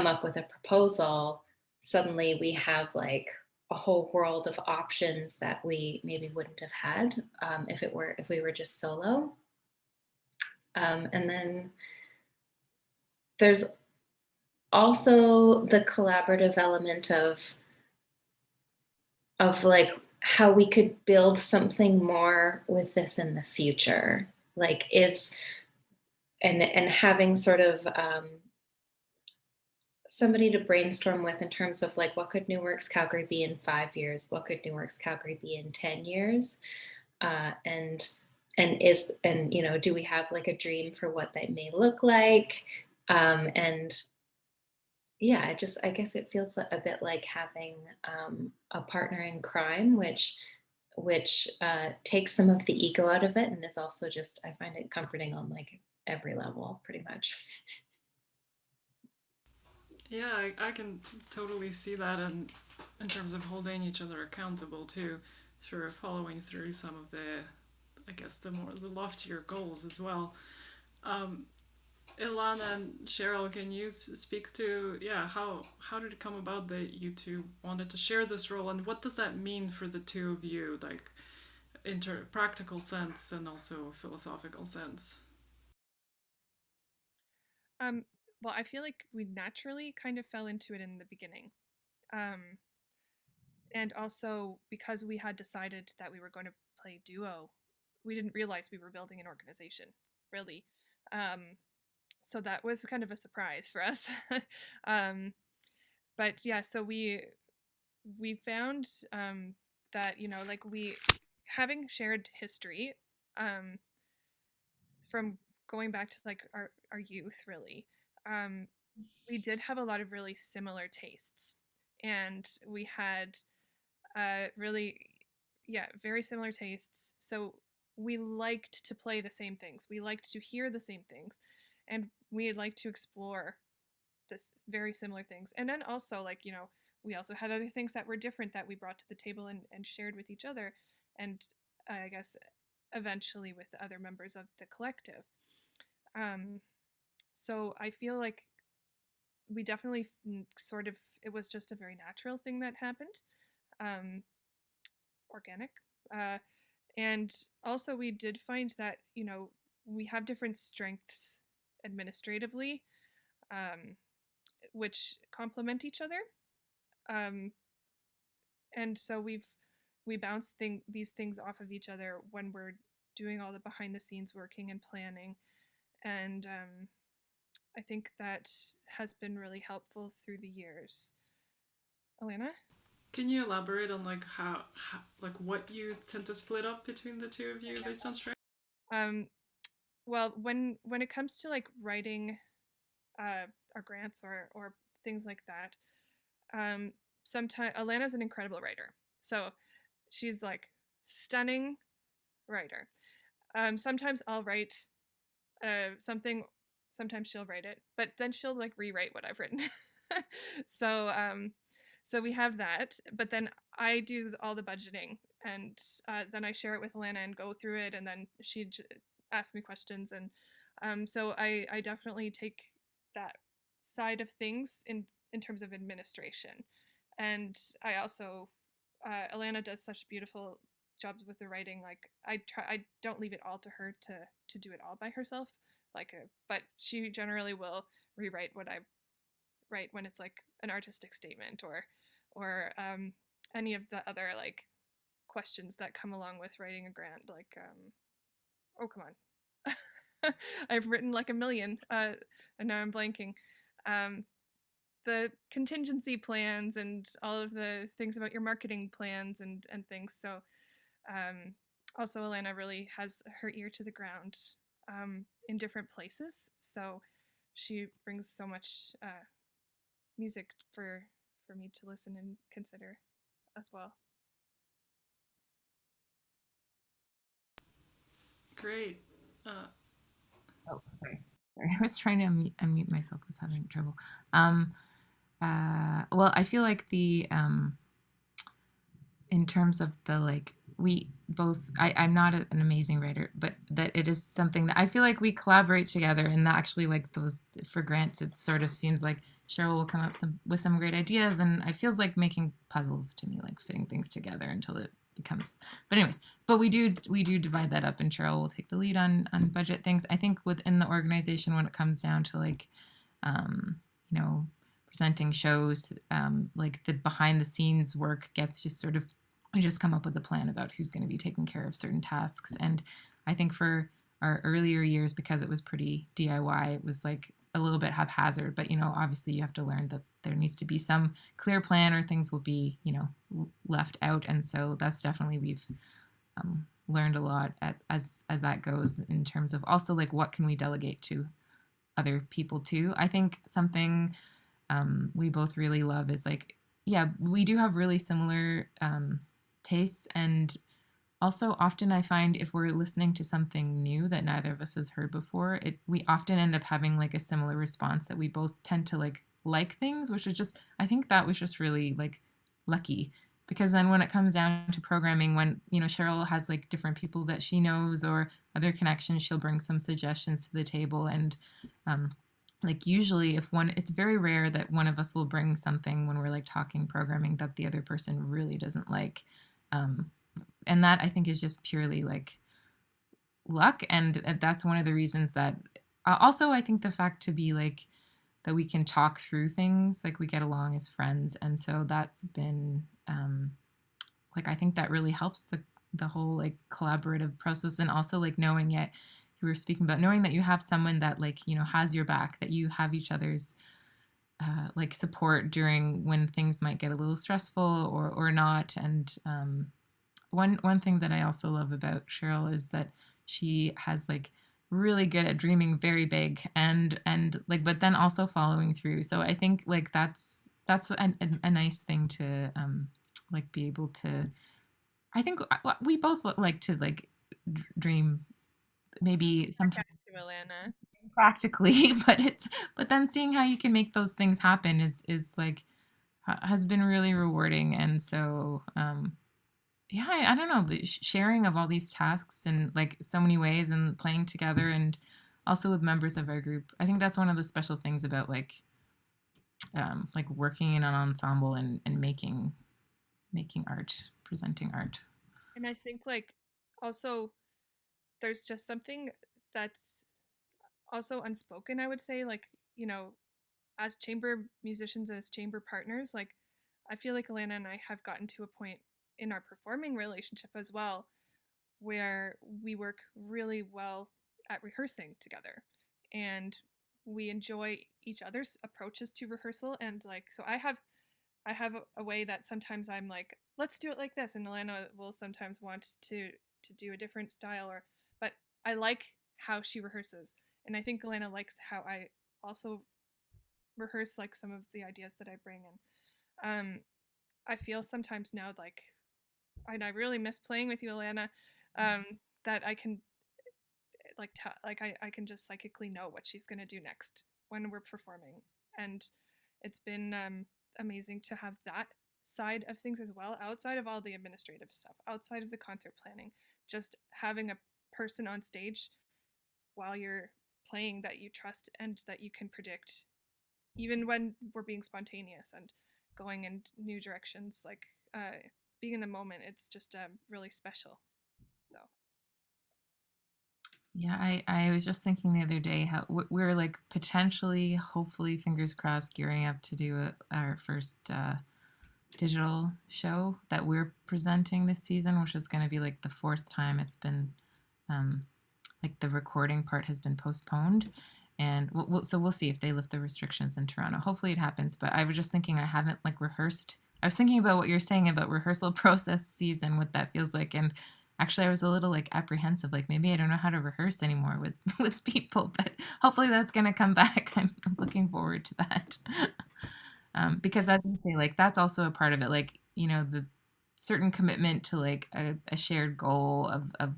up with a proposal, suddenly we have like a whole world of options that we maybe wouldn't have had if we were just solo. And then there's also the collaborative element of like how we could build something more with this in the future, like and having sort of somebody to brainstorm with in terms of like what could New Works Calgary be in 5 years, what could New Works Calgary be in 10 years, and you know, do we have like a dream for what that may look like, and yeah, I guess it feels a bit like having a partner in crime, which takes some of the ego out of it, and is also just, I find it comforting on like every level, pretty much. Yeah, I can totally see that, and in terms of holding each other accountable too, for following through some of the, I guess, the loftier goals as well. Um, Ilana and Cheryl, can you speak to, yeah, how did it come about that you two wanted to share this role, and what does that mean for the two of you, like practical sense and also philosophical sense? Um, well, I feel like we naturally kind of fell into it in the beginning. Um, and also because we had decided that we were going to play duo, we didn't realize we were building an organization, really. Um, so that was kind of a surprise for us. um, but yeah, so we found that like we having shared history um, from going back to like our youth, really. Um, we did have a lot of really similar tastes, and we had really, yeah, very similar tastes. So we liked to play the same things. We liked to hear the same things, and we liked to explore this very similar things. And then also, like, we also had other things that were different that we brought to the table and shared with each other, and I guess eventually with the other members of the collective. Um, so I feel like we definitely sort of, it was just a very natural thing that happened, um, organic. Uh, And also, we did find that, we have different strengths administratively, um, which complement each other. Um, and so we bounce these things off of each other when we're doing all the behind the scenes working and planning. And I think that has been really helpful through the years. Elena? Can you elaborate on like how like what you tend to split up between the two of you based on strength? Um, well, when it comes to like writing our grants or things like that, sometimes Alana's an incredible writer. So she's like stunning writer. Sometimes I'll write something, sometimes she'll write it, but then she'll like rewrite what I've written. so so we have that, but then I do all the budgeting, and then I share it with Alana and go through it, and then she asks me questions, and so I definitely take that side of things in terms of administration. And I also Alana does such beautiful jobs with the writing. Like I don't leave it all to her to do it all by herself. But she generally will rewrite what I write when it's like an artistic statement or any of the other like questions that come along with writing a grant. Like oh come on, I've written like a million, and now I'm blanking. Um, the contingency plans and all of the things about your marketing plans and things. So also, Alana really has her ear to the ground in different places. So she brings so much music for me to listen and consider as well. Great. Oh, sorry. Sorry, I was trying to unmute myself. I was having trouble. Um, well, I feel like in terms of the like, we both, I'm not an amazing writer, but that it is something that I feel like we collaborate together, and that actually like those for grants, it sort of seems like Cheryl will come up with some great ideas, and it feels like making puzzles to me, like fitting things together until it becomes. But anyways, but we do divide that up, and Cheryl will take the lead on budget things. I think within the organization, when it comes down to like, um, you know, presenting shows, like the behind the scenes work gets just sort of, we just come up with a plan about who's going to be taking care of certain tasks. And I think for our earlier years, because it was pretty DIY, it was like a little bit haphazard. But obviously you have to learn that there needs to be some clear plan, or things will be left out. And so that's definitely, we've learned a lot as that goes, in terms of also like what can we delegate to other people too. I think something we both really love is like, yeah, we do have really similar tastes. And also, often I find if we're listening to something new that neither of us has heard before, we often end up having like a similar response, that we both tend to like things, which is just, I think that was just really like lucky, because then when it comes down to programming, when Cheryl has like different people that she knows or other connections, she'll bring some suggestions to the table. And um, like usually if one it's very rare that one of us will bring something when we're like talking programming that the other person really doesn't like. um, and that I think is just purely like luck, and that's one of the reasons that also I think the fact to be like that we can talk through things, like we get along as friends, and so that's been like I think that really helps the whole like collaborative process. And also like knowing it, you were speaking about knowing that you have someone that like has your back, that you have each other's like support during when things might get a little stressful or not. And one thing that I also love about Cheryl is that she has like really good at dreaming very big and like but then also following through. So I think like that's a nice thing to like be able to. I think we both like to like dream maybe sometimes To Alana. practically, but then seeing how you can make those things happen is like has been really rewarding. And so yeah, I don't know, the sharing of all these tasks in like so many ways and playing together and also with members of our group. I think that's one of the special things about like working in an ensemble and making art, presenting art. And I think like also there's just something that's also unspoken, I would say, like, you know, as chamber musicians, as chamber partners, like I feel like Alana and I have gotten to a point in our performing relationship as well where we work really well at rehearsing together, and we enjoy each other's approaches to rehearsal. And like so I have a way that sometimes I'm like, let's do it like this, and Alana will sometimes want to do a different style, or but I like how she rehearses, and I think Alana likes how I also rehearse like some of the ideas that I bring in. I feel sometimes now like, and I really miss playing with you, Alana, um, that I can like I can just psychically know what she's gonna do next when we're performing, and it's been amazing to have that side of things as well, outside of all the administrative stuff, outside of the concert planning, just having a person on stage while you're playing that you trust and that you can predict, even when we're being spontaneous and going in new directions, like being in the moment. It's just really special. So Yeah, I was just thinking the other day how we're like potentially, hopefully, fingers crossed, gearing up to do our first digital show that we're presenting this season, which is going to be like the fourth time it's been um, like the recording part has been postponed. And so we'll see if they lift the restrictions in Toronto. Hopefully it happens. But I was just thinking I haven't like rehearsed. I was thinking about what you're saying about rehearsal process season, what that feels like. And actually I was a little like apprehensive, like maybe I don't know how to rehearse anymore with with people, but hopefully that's going to come back. I'm looking forward to that. Because as you say, like that's also a part of it, like the certain commitment to like a shared goal of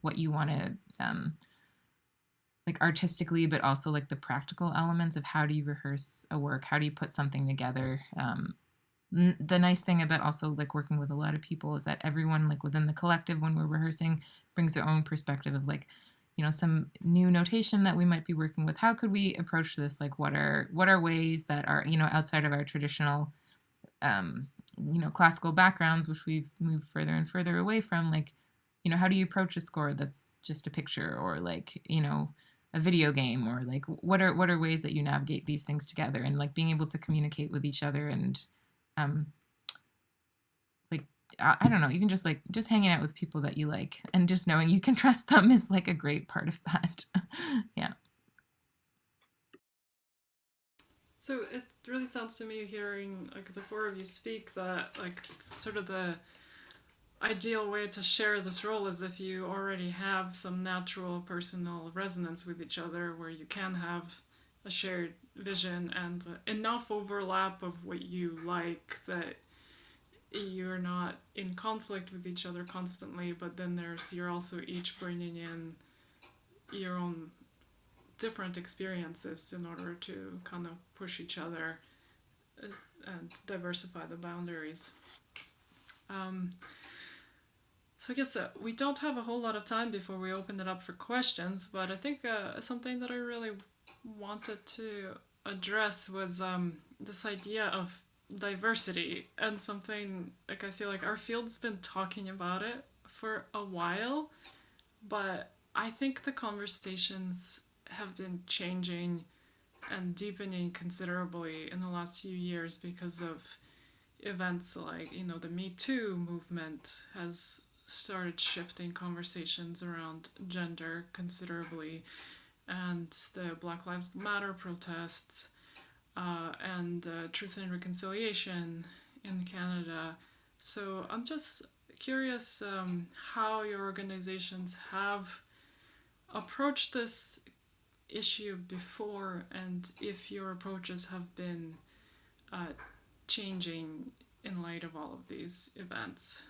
what you want to like artistically, but also like the practical elements of how do you rehearse a work, how do you put something together. The nice thing about also like working with a lot of people is that everyone like within the collective when we're rehearsing brings their own perspective of like some new notation that we might be working with. How could we approach this? Like what are ways that are outside of our traditional um, classical backgrounds, which we've moved further and further away from. Like how do you approach a score that's just a picture, or like a video game, or like what are ways that you navigate these things together, and like being able to communicate with each other. And um, like I don't know, even just hanging out with people that you like and just knowing you can trust them is like a great part of that. Yeah. So it really sounds to me, hearing like the four of you speak, that like sort of the ideal way to share this role is if you already have some natural personal resonance with each other, where you can have a shared vision and enough overlap of what you like that you're not in conflict with each other constantly, but then you're also each bringing in your own different experiences in order to kind of push each other and diversify the boundaries. So I guess we don't have a whole lot of time before we open it up for questions, but I think something that I really wanted to address was this idea of diversity, and something like I feel like our field's been talking about it for a while, but I think the conversations have been changing and deepening considerably in the last few years because of events like, the Me Too movement has started shifting conversations around gender considerably, and the Black Lives Matter protests, and Truth and Reconciliation in Canada. So I'm just curious how your organizations have approached this issue before, and if your approaches have been uh, changing in light of all of these events.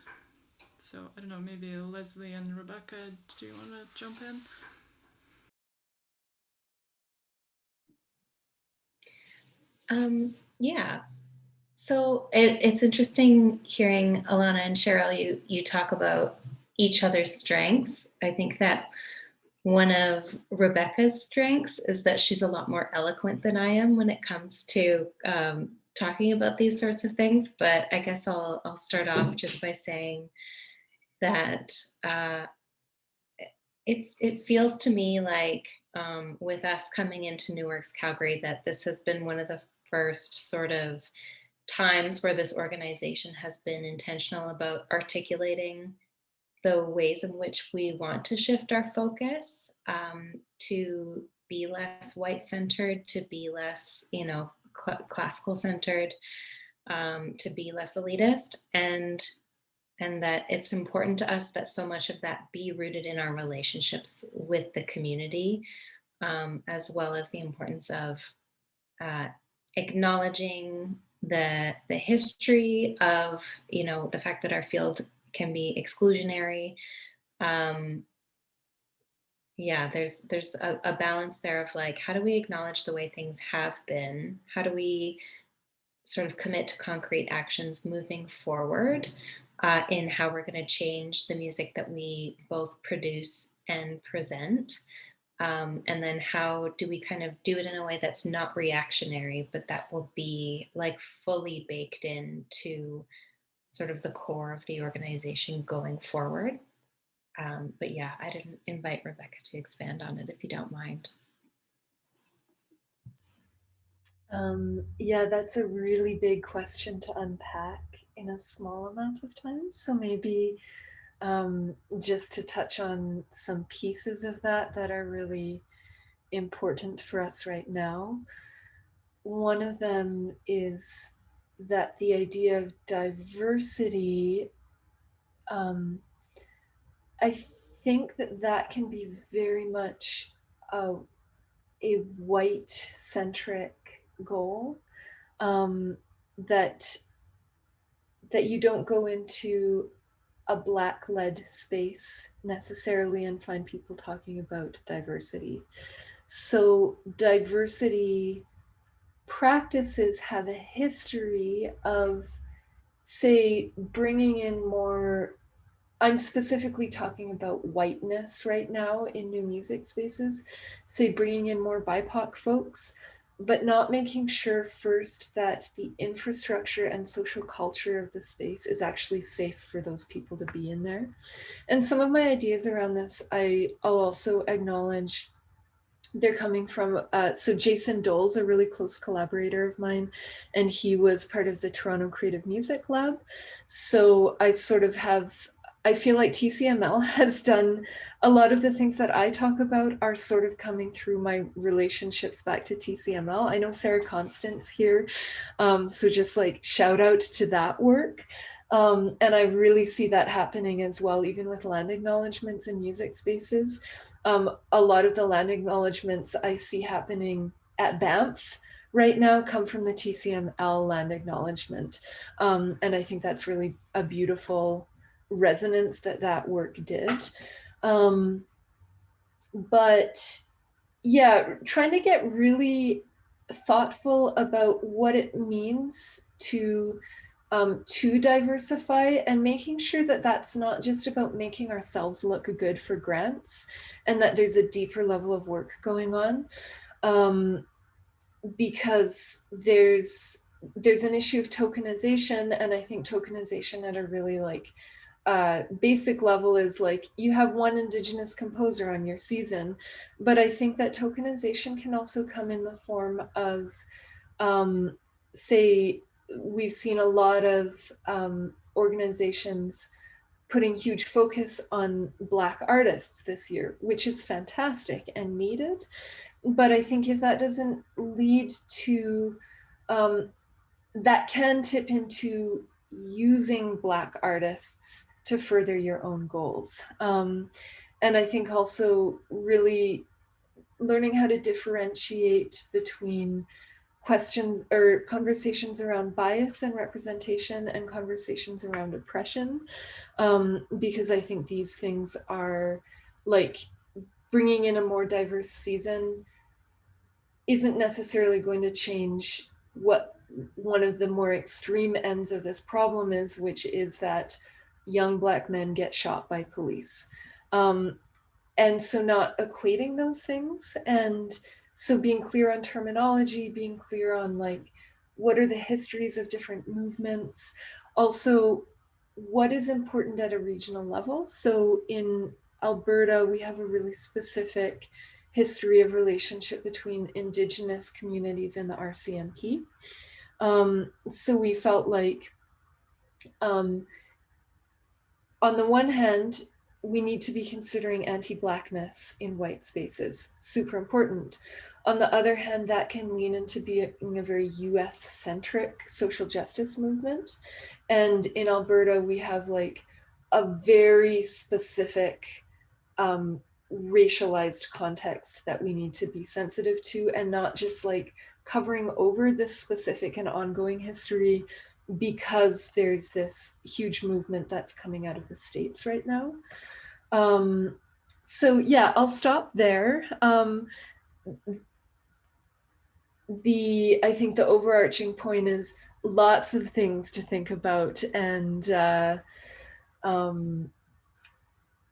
So I don't know, maybe Leslie and Rebecca, do you want to jump in? Yeah. So it's interesting hearing Alana and Cheryl, you talk about each other's strengths. I think that one of Rebecca's strengths is that she's a lot more eloquent than I am when it comes to talking about these sorts of things. But I guess I'll start off just by saying that it feels to me like with us coming into New Works Calgary that this has been one of the first sort of times where this organization has been intentional about articulating the ways in which we want to shift our focus to be less white centered, to be less, classical centered, to be less elitist, and that it's important to us that so much of that be rooted in our relationships with the community, as well as the importance of uh, acknowledging the history of the fact that our field can be exclusionary. um, yeah, there's a balance there of like, how do we acknowledge the way things have been, how do we sort of commit to concrete actions moving forward in how we're going to change the music that we both produce and present. And then how do we kind of do it in a way that's not reactionary, but that will be like fully baked into sort of the core of the organization going forward. But yeah, I didn't invite Rebecca to expand on it if you don't mind. Yeah, that's a really big question to unpack in a small amount of time. So maybe just to touch on some pieces of that that are really important for us right now. One of them is that the idea of diversity, I think that that can be very much a white centric goal, that you don't go into a black led space necessarily and find people talking about diversity. So diversity practices have a history of, say, bringing in more. I'm specifically talking about whiteness right now in new music spaces, say bringing in more BIPOC folks, but not making sure first that the infrastructure and social culture of the space is actually safe for those people to be in there. And some of my ideas around this, I'll also acknowledge they're coming from, so Jason Dole's a really close collaborator of mine, and he was part of the Toronto Creative Music Lab. So I sort of I feel like TCML has done a lot of the things that I talk about are sort of coming through my relationships back to TCML. I know Sarah Constance here, so just like shout out to that work. And I really see that happening as well, even with land acknowledgements in music spaces. A lot of the land acknowledgements I see happening at Banff right now come from the TCML land acknowledgement. And I think that's really a beautiful resonance that work did. But yeah, trying to get really thoughtful about what it means to to diversify, and making sure that that's not just about making ourselves look good for grants, and that there's a deeper level of work going on. Because there's an issue of tokenization, and I think tokenization at a really like basic level is like you have one Indigenous composer on your season, but I think that tokenization can also come in the form of, say, we've seen a lot of organizations putting huge focus on Black artists this year, which is fantastic and needed. But I think if that doesn't lead to, that can tip into using Black artists to further your own goals. And I think also really learning how to differentiate between questions or conversations around bias and representation and conversations around oppression, because I think these things are like bringing in a more diverse season isn't necessarily going to change what one of the more extreme ends of this problem is, which is that young Black men get shot by police. And so not equating those things, and so being clear on terminology, being clear on like what are the histories of different movements, also what is important at a regional level. So in Alberta, we have a really specific history of relationship between Indigenous communities and the RCMP. So we felt like, on the one hand, we need to be considering anti-Blackness in white spaces, super important. On the other hand, that can lean into being a very US-centric social justice movement. And in Alberta, we have like a very specific racialized context that we need to be sensitive to, and not just like covering over this specific and ongoing history because there's this huge movement that's coming out of the States right now. So yeah, I'll stop there. I think the overarching point is lots of things to think about, and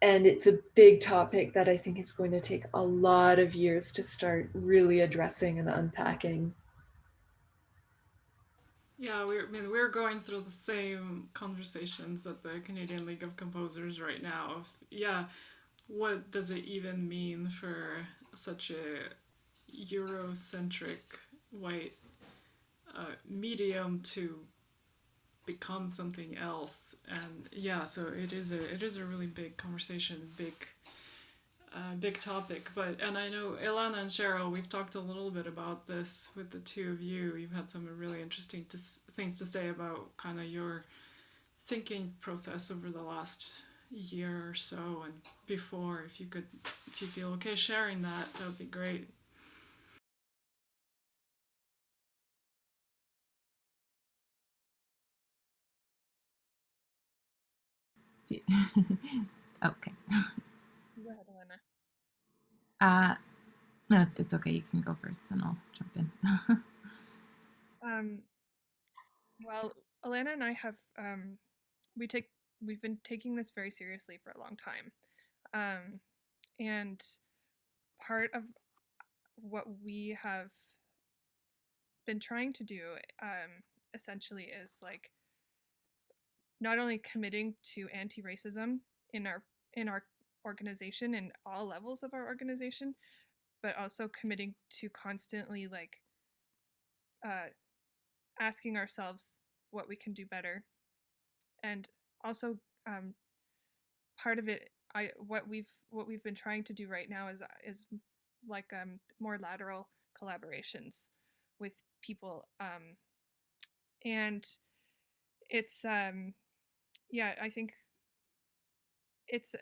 it's a big topic that I think is going to take a lot of years to start really addressing and unpacking. Yeah, we're going through the same conversations at the Canadian League of Composers right now. Of, yeah, what does it even mean for such a Eurocentric white medium to become something else? And yeah, so it is a really big conversation, big topic. But and I know Ilana and Cheryl, we've talked a little bit about this with the two of you. You've had some really interesting things to say about kind of your thinking process over the last year or so and before. If you feel okay sharing that, that would be great. Okay. Go ahead, Elena. Uh, no, it's okay. You can go first, and I'll jump in. Um, well, Elena and I have we take we've been taking this very seriously for a long time, um, and part of what we have been trying to do, essentially, is like not only committing to anti-racism in our organization and all levels of our organization, but also committing to constantly like uh, asking ourselves what we can do better, and also um, part of it, what we've been trying to do right now is like more lateral collaborations with people, and it's yeah, I think it's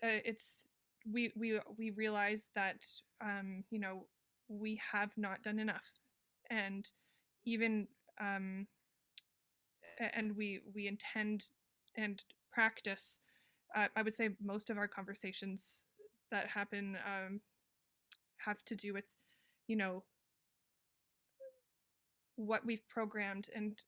we realize that we have not done enough, and even um, and we intend and practice. I would say most of our conversations that happen have to do with, you know, what we've programmed and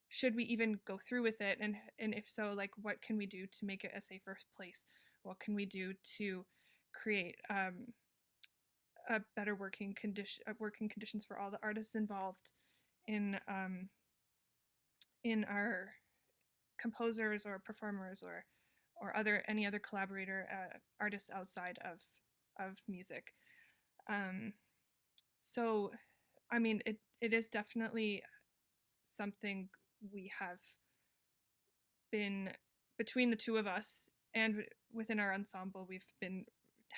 should we even go through with it, and if so, like what can we do to make it a safer place? What can we do to create a better working conditions for all the artists involved in our composers or performers or any other collaborator artists outside of music. Um, so, I mean, it is definitely something we have been, between the two of us and within our ensemble, we've been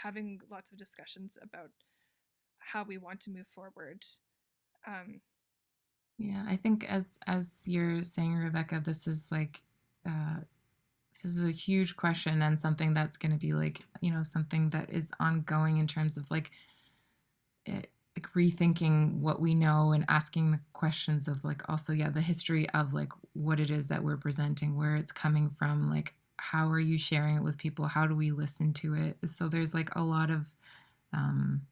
having lots of discussions about how we want to move forward. Um, Yeah, I think as you're saying, Rebecca, this is like uh, this is a huge question and something that's going to be like, something that is ongoing in terms of like rethinking what we know and asking the questions of like also, yeah, the history of like what it is that we're presenting, where it's coming from, like how are you sharing it with people, how do we listen to it. So there's like a lot of um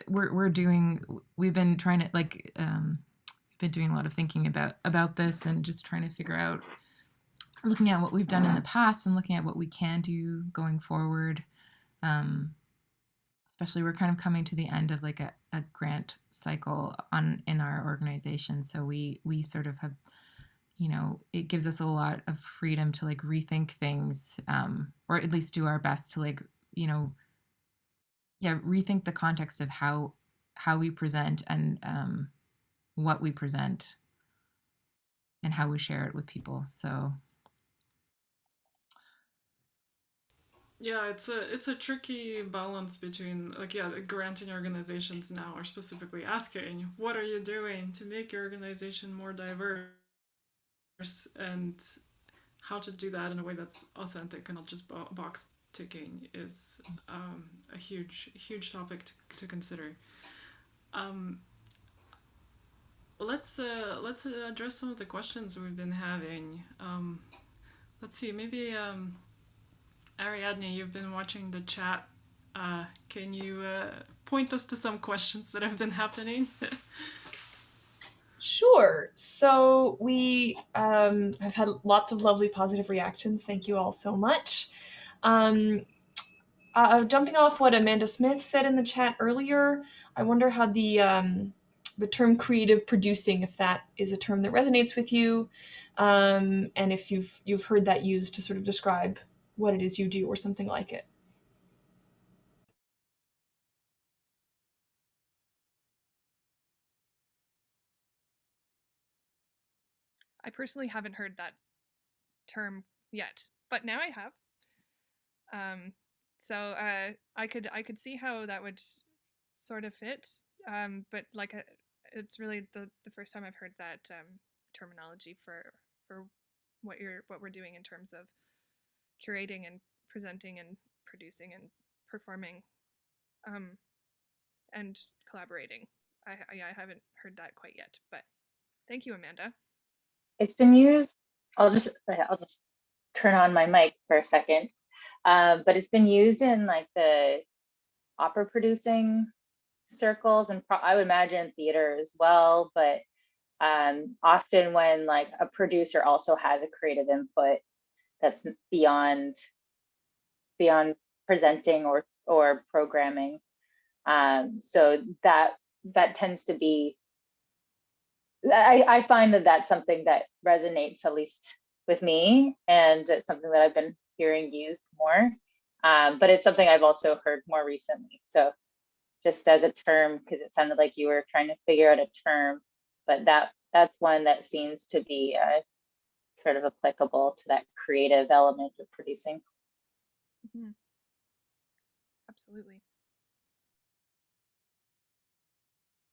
we've been trying to like been doing a lot of thinking about this and just trying to figure out, looking at what we've done in the past and looking at what we can do going forward. um, Especially we're kind of coming to the end of like a grant cycle on in our organization, so we sort of have, it gives us a lot of freedom to like rethink things, or at least do our best to like, yeah, rethink the context of how we present and what we present and how we share it with people. So Yeah, it's a tricky balance between, like, yeah, the granting organizations now are specifically asking, what are you doing to make your organization more diverse, and how to do that in a way that's authentic and not just box ticking is a huge topic to consider. Um, let's address some of the questions we've been having. Let's see, maybe Ariadne, you've been watching the chat. Can you point us to some questions that have been happening? Sure. So we have had lots of lovely positive reactions. Thank you all so much. Jumping off what Amanda Smith said in the chat earlier, I wonder how the term creative producing, if that is a term that resonates with you, and if you've heard that used to sort of describe what it is you do or something like it. I personally haven't heard that term yet, but now I have. So I could see how that would sort of fit, but like it's really the first time I've heard that terminology for what we're doing in terms of curating and presenting and producing and performing, um, and collaborating. I haven't heard that quite yet, but thank you, Amanda. It's been used. I'll just turn on my mic for a second. But it's been used in like the opera producing circles, and I would imagine theater as well. But often when like a producer also has a creative input that's beyond presenting or programming. So that tends to be, I find that that's something that resonates at least with me, and it's something that I've been hearing used more. But it's something I've also heard more recently. So just as a term, because it sounded like you were trying to figure out a term, but that's one that seems to be sort of applicable to that creative element of producing. Mm-hmm. Absolutely.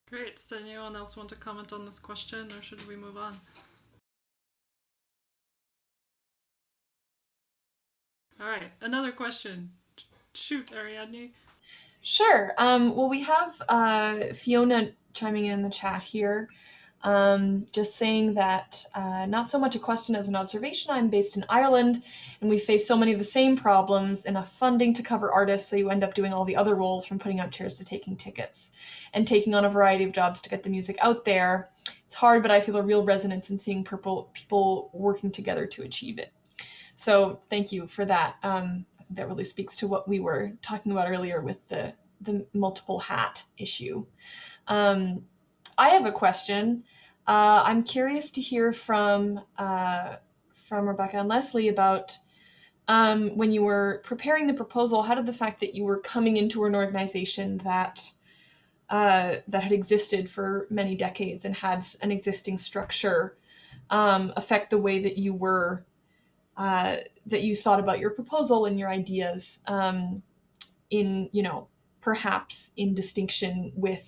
Great. Does anyone else want to comment on this question, or should we move on? All right, another question. Shoot, Ariadne. Sure. Well, we have Fiona chiming in the chat here. just saying that not so much a question as an observation. I'm based in Ireland, and we face so many of the same problems, enough funding to cover artists, so you end up doing all the other roles, from putting out chairs to taking tickets and taking on a variety of jobs to get the music out there. It's hard, but I feel a real resonance in seeing people working together to achieve it. So thank you for that. I think that really speaks to what we were talking about earlier with the multiple hat issue. Um, I have a question. I'm curious to hear from Rebecca and Leslie about when you were preparing the proposal. How did the fact that you were coming into an organization that had existed for many decades and had an existing structure affect the way that you were that you thought about your proposal and your ideas, in perhaps in distinction with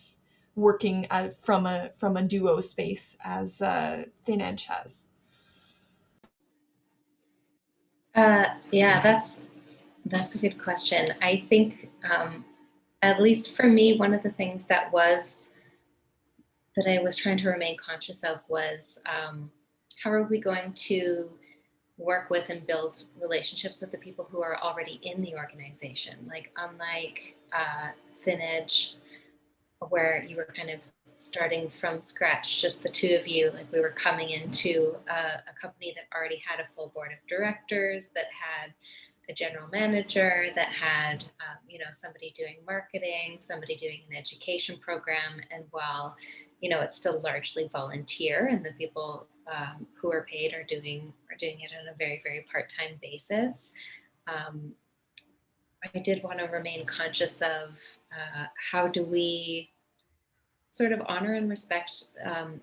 working from a duo space as Thin Edge has? Yeah, that's a good question. I think, at least for me, one of the things that I was trying to remain conscious of was, how are we going to work with and build relationships with the people who are already in the organization? Like, unlike Thin Edge, where you were kind of starting from scratch, just the two of you, like we were coming into a company that already had a full board of directors, that had a general manager, that had somebody doing marketing, somebody doing an education program. And while it's still largely volunteer, and the people who are paid are doing it on a very, very part-time basis, I did want to remain conscious of how do we sort of honor and respect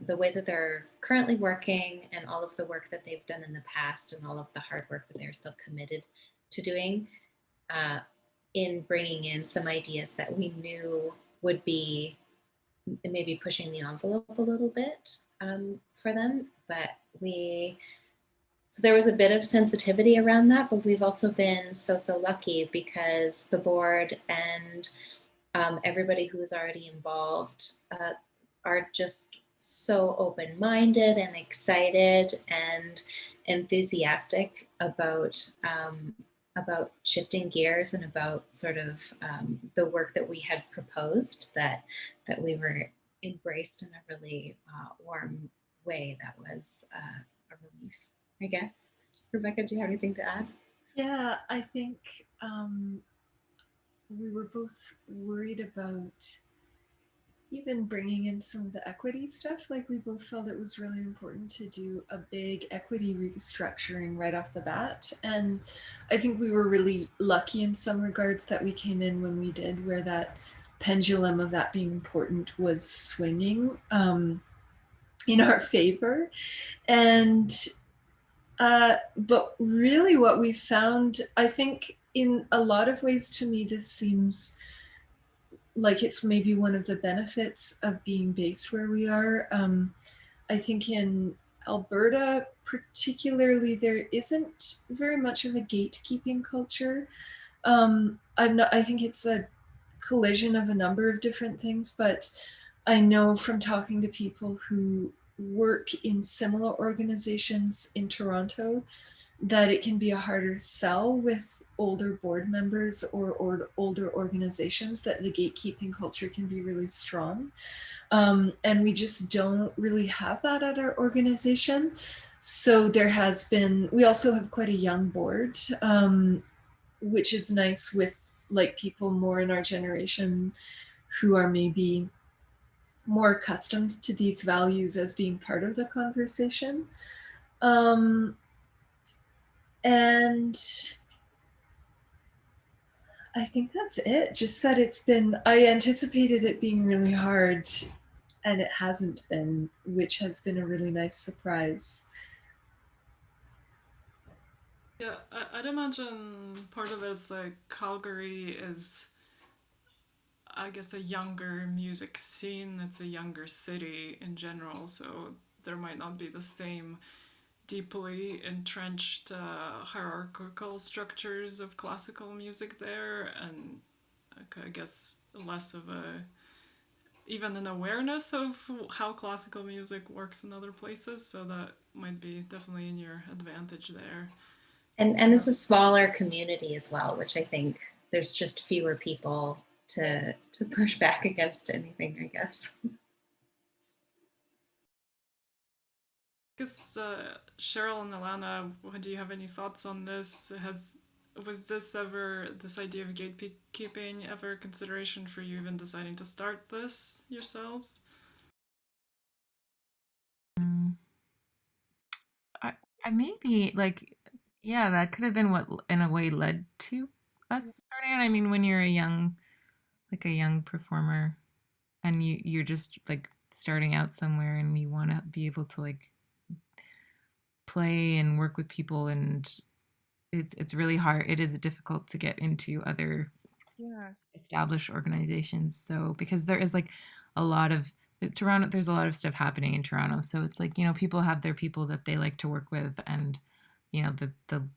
the way that they're currently working, and all of the work that they've done in the past, and all of the hard work that they're still committed to doing, in bringing in some ideas that we knew would be maybe pushing the envelope a little bit for them. But so there was a bit of sensitivity around that, but we've also been so lucky, because the board and everybody who is already involved are just so open-minded and excited and enthusiastic about shifting gears, and about sort of the work that we had proposed, that we were embraced in a really warm way. That was a relief, I guess. Rebecca, do you have anything to add? Yeah, I think we were both worried about even bringing in some of the equity stuff. Like, we both felt it was really important to do a big equity restructuring right off the bat. And I think we were really lucky in some regards that we came in when we did, where that pendulum of that being important was swinging in our favor. And but really what we found, I think in a lot of ways, to me, this seems like it's maybe one of the benefits of being based where we are. I think in Alberta particularly, there isn't very much of a gatekeeping culture. I think it's a collision of a number of different things, but I know from talking to people who work in similar organizations in Toronto that it can be a harder sell with older board members or older organizations, that the gatekeeping culture can be really strong. And we just don't really have that at our organization. So there has been, we also have quite a young board, which is nice, with like people more in our generation who are maybe more accustomed to these values as being part of the conversation. And I think that's it. Just that it's been, I anticipated it being really hard, and it hasn't been, which has been a really nice surprise. Yeah, I'd imagine part of it's like Calgary is, I guess, a younger music scene. It's a younger city in general, so there might not be the same deeply entrenched hierarchical structures of classical music there, and I guess less of a even an awareness of how classical music works in other places. So that might be definitely in your advantage there. And it's a smaller community as well, which I think there's just fewer people to push back against anything, I guess. Because Cheryl and Alana, do you have any thoughts on this? Was this idea of gatekeeping ever a consideration for you even deciding to start this yourselves? Mm, I, I maybe like, yeah, that could have been what in a way led to us starting it. I mean, when you're a young performer, and you're just like starting out somewhere, and you want to be able to like play and work with people, and it's really hard. It is difficult to get into other Yeah. established organizations. So because there is like a lot of Toronto, there's a lot of stuff happening in Toronto. So it's like, people have their people that they like to work with, and the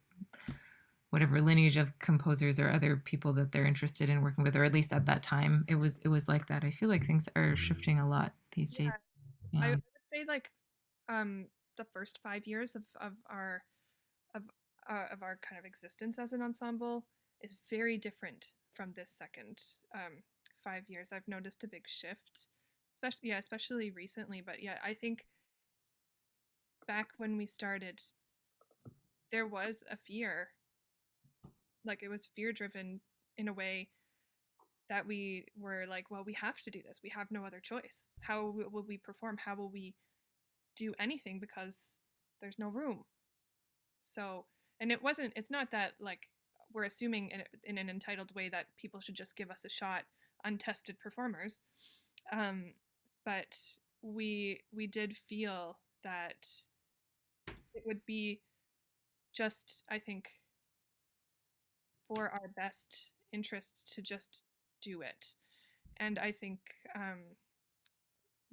whatever lineage of composers or other people that they're interested in working with, or at least at that time it was like that. I feel like things are shifting a lot these days. Yeah. I would say like um the first 5 years of of our kind of existence as an ensemble is very different from this second 5 years. I've noticed a big shift, especially recently. But yeah, I think back when we started, there was a fear, like it was fear driven in a way that we were like, well, we have to do this. We have no other choice. How will we perform? How will we do anything because there's no room? So, and it's not that like we're assuming in an entitled way that people should just give us a shot, untested performers. Um, but we did feel that it would be just, I think, for our best interest to just do it. And I think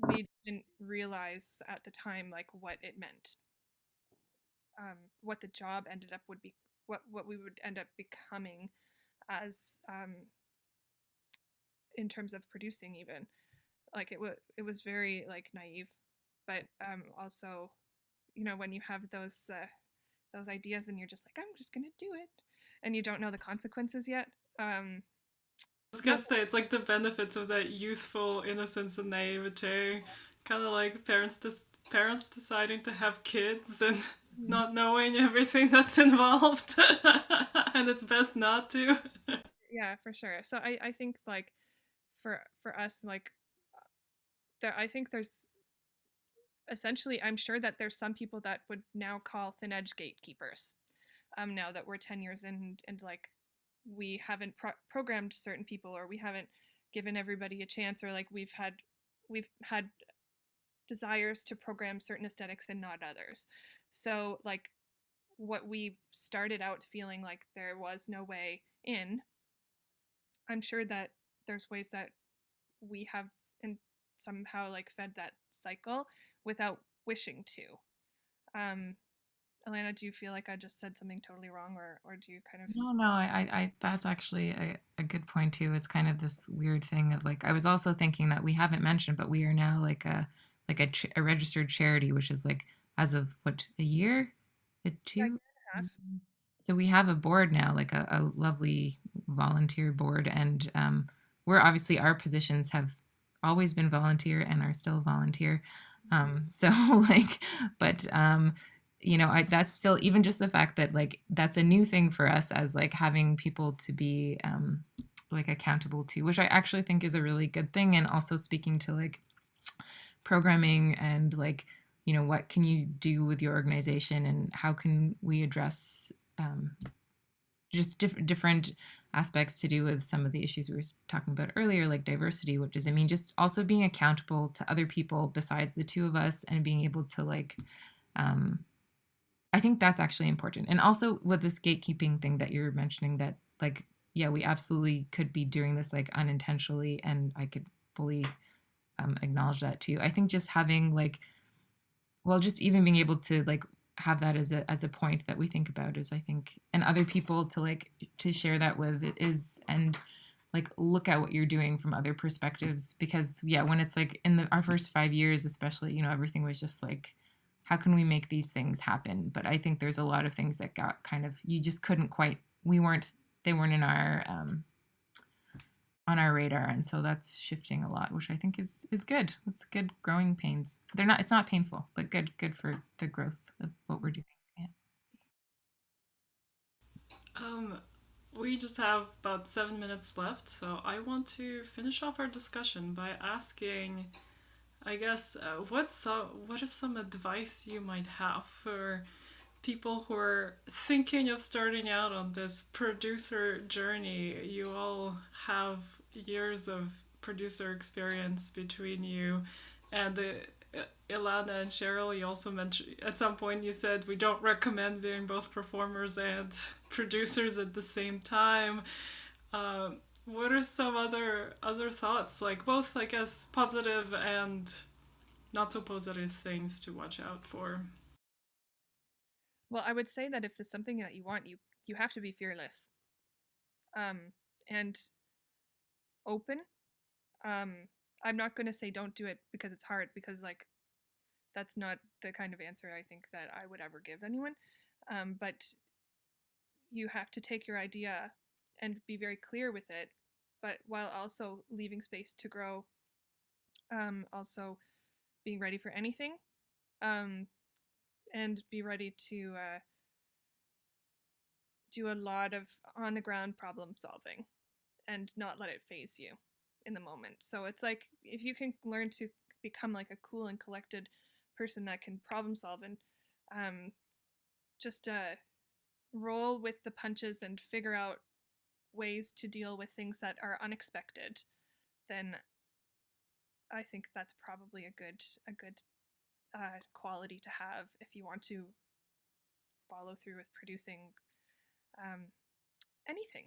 we didn't realize at the time like what it meant, what the job ended up would be, what we would end up becoming as in terms of producing even. Like it was very like naive, but also, when you have those ideas and you're just like, I'm just gonna do it, and you don't know the consequences yet. I was Not gonna say it's like the benefits of that youthful innocence and naivete, kind of like parents deciding to have kids and not knowing everything that's involved, and it's best not to. Yeah, for sure. So I think like for us, like I think there's essentially, I'm sure that there's some people that would now call thin edge gatekeepers, now that we're 10 years in, and like we haven't programmed certain people, or we haven't given everybody a chance, or like we've had desires to program certain aesthetics and not others. So like what we started out feeling like there was no way in, I'm sure that there's ways that we have and somehow like fed that cycle without wishing to. Um, Alana, do you feel like I just said something totally wrong, or do you kind of? No, that's actually a good point too. It's kind of this weird thing of like, I was also thinking that we haven't mentioned, but we are now a registered charity, which is like, as of what, a year, a Yeah, year two. and a half. So we have a board now, like a lovely volunteer board, and we're obviously, our positions have always been volunteer and are still volunteer. So like, but that's still, even just the fact that like that's a new thing for us, as like having people to be like accountable to, which I actually think is a really good thing, and also speaking to like programming and like, what can you do with your organization, and how can we address just different aspects to do with some of the issues we were talking about earlier, like diversity. What does it mean? Just also being accountable to other people besides the two of us, and being able to like, um, I think that's actually important. And also with this gatekeeping thing that you're mentioning, that like, yeah, we absolutely could be doing this like unintentionally, and I could fully acknowledge that too. I think just having like, well, just even being able to like have that as a point that we think about is, I think, and other people to like to share that with, it is, and like look at what you're doing from other perspectives, because yeah, when it's like in our first 5 years especially, you know, everything was just like, how can we make these things happen? But I think there's a lot of things that got kind of, you just couldn't quite, they weren't in our on our radar, and so that's shifting a lot, which I think is good. It's good growing pains. It's not painful, but good for the growth of what we're doing. Yeah. Um, we just have about 7 minutes left, so I want to finish off our discussion by asking, I guess, what is some advice you might have for people who are thinking of starting out on this producer journey? You all have years of producer experience between you, and Ilana and Cheryl, you also mentioned at some point, you said we don't recommend being both performers and producers at the same time. What are some other thoughts, like both, I guess, positive and not so positive things to watch out for? Well, I would say that if it's something that you want, you have to be fearless, and open. Um, I'm not going to say don't do it because it's hard, because like that's not the kind of answer I think that I would ever give anyone. But you have to take your idea and be very clear with it, but while also leaving space to grow. Also being ready for anything, um, and be ready to do a lot of on the ground problem solving and not let it phase you in the moment. So it's like if you can learn to become like a cool and collected person that can problem solve and just roll with the punches and figure out ways to deal with things that are unexpected, then I think that's probably a good quality to have if you want to follow through with producing um, anything.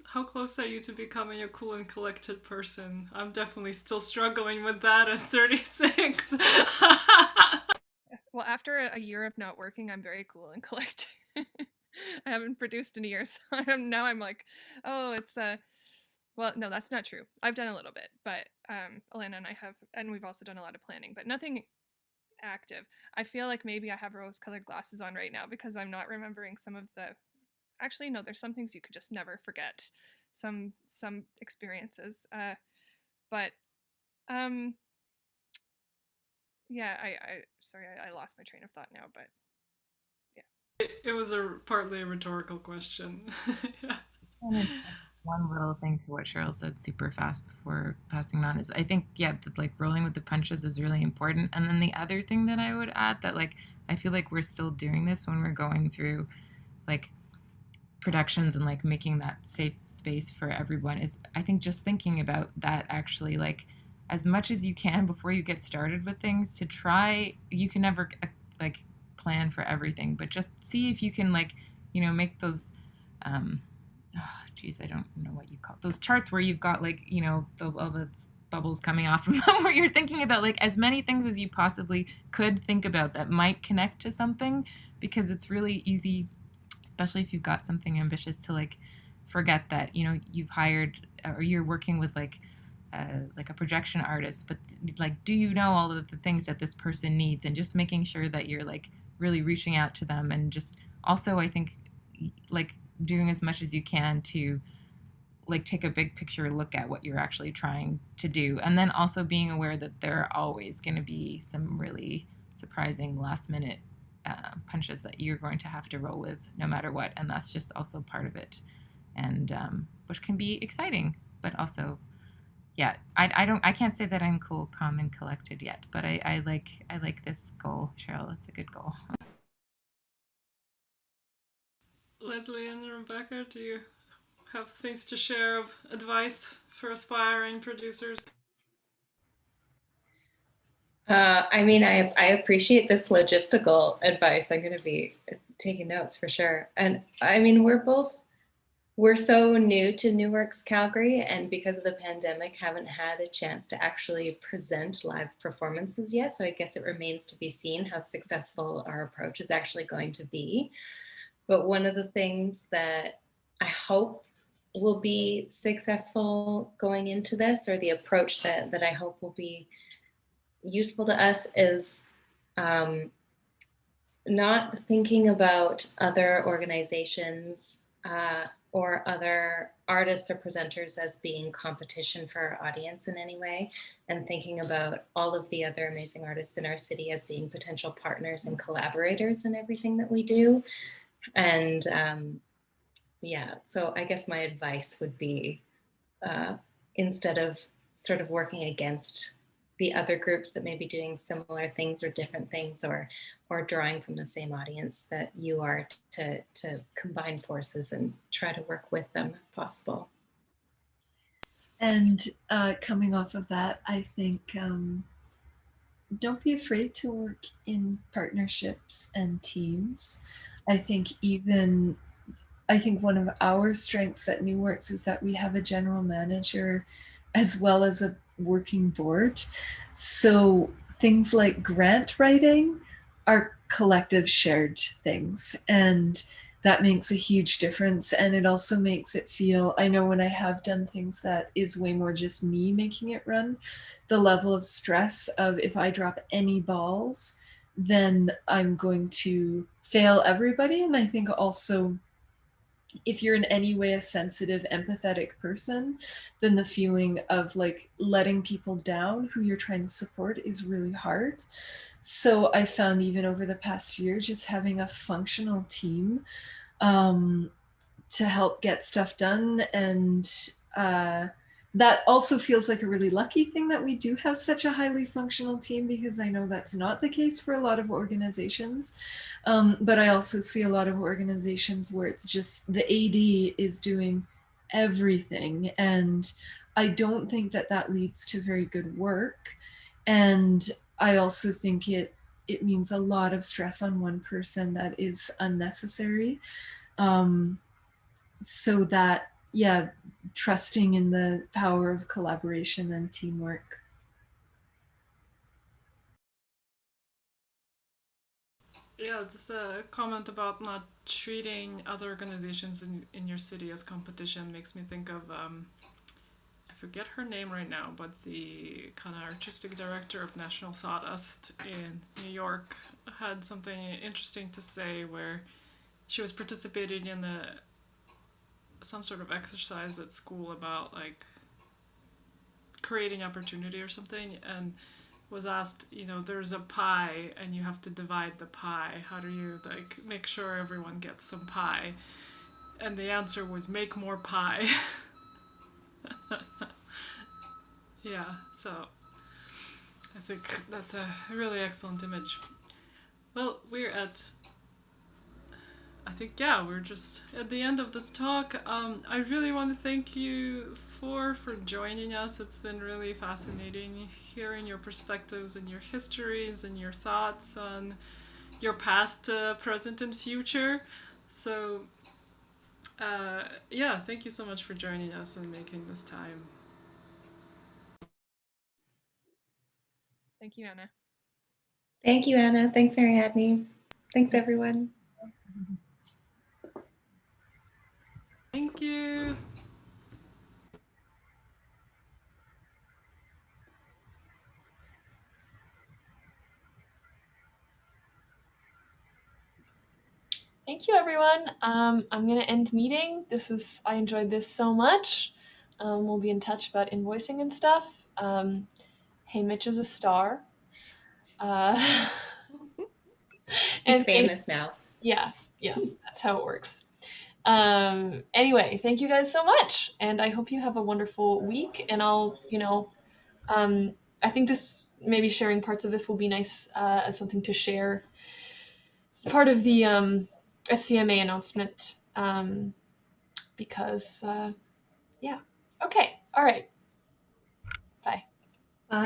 How close are you to becoming a cool and collected person? I'm definitely still struggling with that at 36. Well, after a year of not working, I'm very cool and collected. I haven't produced in a year, so now I'm like, oh, it's well, no, that's not true. I've done a little bit, but Elena and I have, and we've also done a lot of planning, but nothing active. I feel like maybe I have rose-colored glasses on right now because I'm not remembering some of the. Actually, no, there's some things you could just never forget. Some experiences, but um, yeah, I sorry, I lost my train of thought now, but yeah. It was partly a rhetorical question. Yeah. And one little thing to what Cheryl said super fast before passing on is, I think, yeah, that like rolling with the punches is really important. And then the other thing that I would add, that like I feel like we're still doing this when we're going through like productions and like making that safe space for everyone, is I think just thinking about that, actually, like as much as you can before you get started with things, to try, you can never like plan for everything, but just see if you can, like, you know, make those oh, geez, I don't know what you call those charts where you've got, like, you know, all the bubbles coming off from them, where you're thinking about like as many things as you possibly could think about that might connect to something, because it's really easy, especially if you've got something ambitious, to like forget that, you know, you've hired or you're working with like a projection artist, but like, do you know all of the things that this person needs, and just making sure that you're like really reaching out to them, and just also, I think, like doing as much as you can to like take a big picture look at what you're actually trying to do, and then also being aware that there are always going to be some really surprising last minute punches that you're going to have to roll with no matter what, and that's just also part of it, and which can be exciting, but also, yeah, I can't say that I'm cool, calm, and collected yet, but I like this goal, Cheryl. It's a good goal. Leslie and Rebecca, do you have things to share of advice for aspiring producers? I mean, I appreciate this logistical advice. I'm going to be taking notes for sure. And I mean, we're so new to New Works Calgary, and because of the pandemic, haven't had a chance to actually present live performances yet. So I guess it remains to be seen how successful our approach is actually going to be. But one of the things that I hope will be successful going into this, or the approach that I hope will be useful to us, is not thinking about other organizations or other artists or presenters as being competition for our audience in any way, and thinking about all of the other amazing artists in our city as being potential partners and collaborators in everything that we do. And yeah, so I guess my advice would be, instead of sort of working against the other groups that may be doing similar things or different things, or drawing from the same audience, that you are, to combine forces and try to work with them if possible. And coming off of that, I think don't be afraid to work in partnerships and teams. I think one of our strengths at New Works is that we have a general manager as well as a working board. So things like grant writing are collective shared things, and that makes a huge difference. And it also makes it feel, I know when I have done things that is way more just me making it run, the level of stress of, if I drop any balls, then I'm going to fail everybody. And I think also, if you're in any way a sensitive, empathetic person, then the feeling of like letting people down who you're trying to support is really hard. So I found, even over the past year, just having a functional team to help get stuff done. And that also feels like a really lucky thing that we do have such a highly functional team, because I know that's not the case for a lot of organizations. But I also see a lot of organizations where it's just the AD is doing everything. And I don't think that that leads to very good work. And I also think it means a lot of stress on one person that is unnecessary. So that, yeah, trusting in the power of collaboration and teamwork. Yeah, this comment about not treating other organizations in your city as competition makes me think of, I forget her name right now, but the kind of artistic director of National Sawdust in New York had something interesting to say, where she was participating in some sort of exercise at school about like creating opportunity or something, and was asked, there's a pie and you have to divide the pie. How do you like make sure everyone gets some pie? And the answer was make more pie. Yeah, so I think that's a really excellent image. Well, we're just at the end of this talk. I really want to thank you for joining us. It's been really fascinating hearing your perspectives and your histories and your thoughts on your past, present, and future. So, yeah, thank you so much for joining us and making this time. Thank you, Anna. Thank you, Anna. Thanks, Ariadne. Thanks, everyone. Thank you. Thank you, everyone. I'm going to end meeting. I enjoyed this so much. We'll be in touch about invoicing and stuff. Hey, Mitch is a star. He's famous now. Yeah, that's how it works. Anyway, thank you guys so much, and I hope you have a wonderful week. And I think maybe sharing parts of this will be nice as something to share. It's part of the FCMA announcement, because yeah. Okay, all right.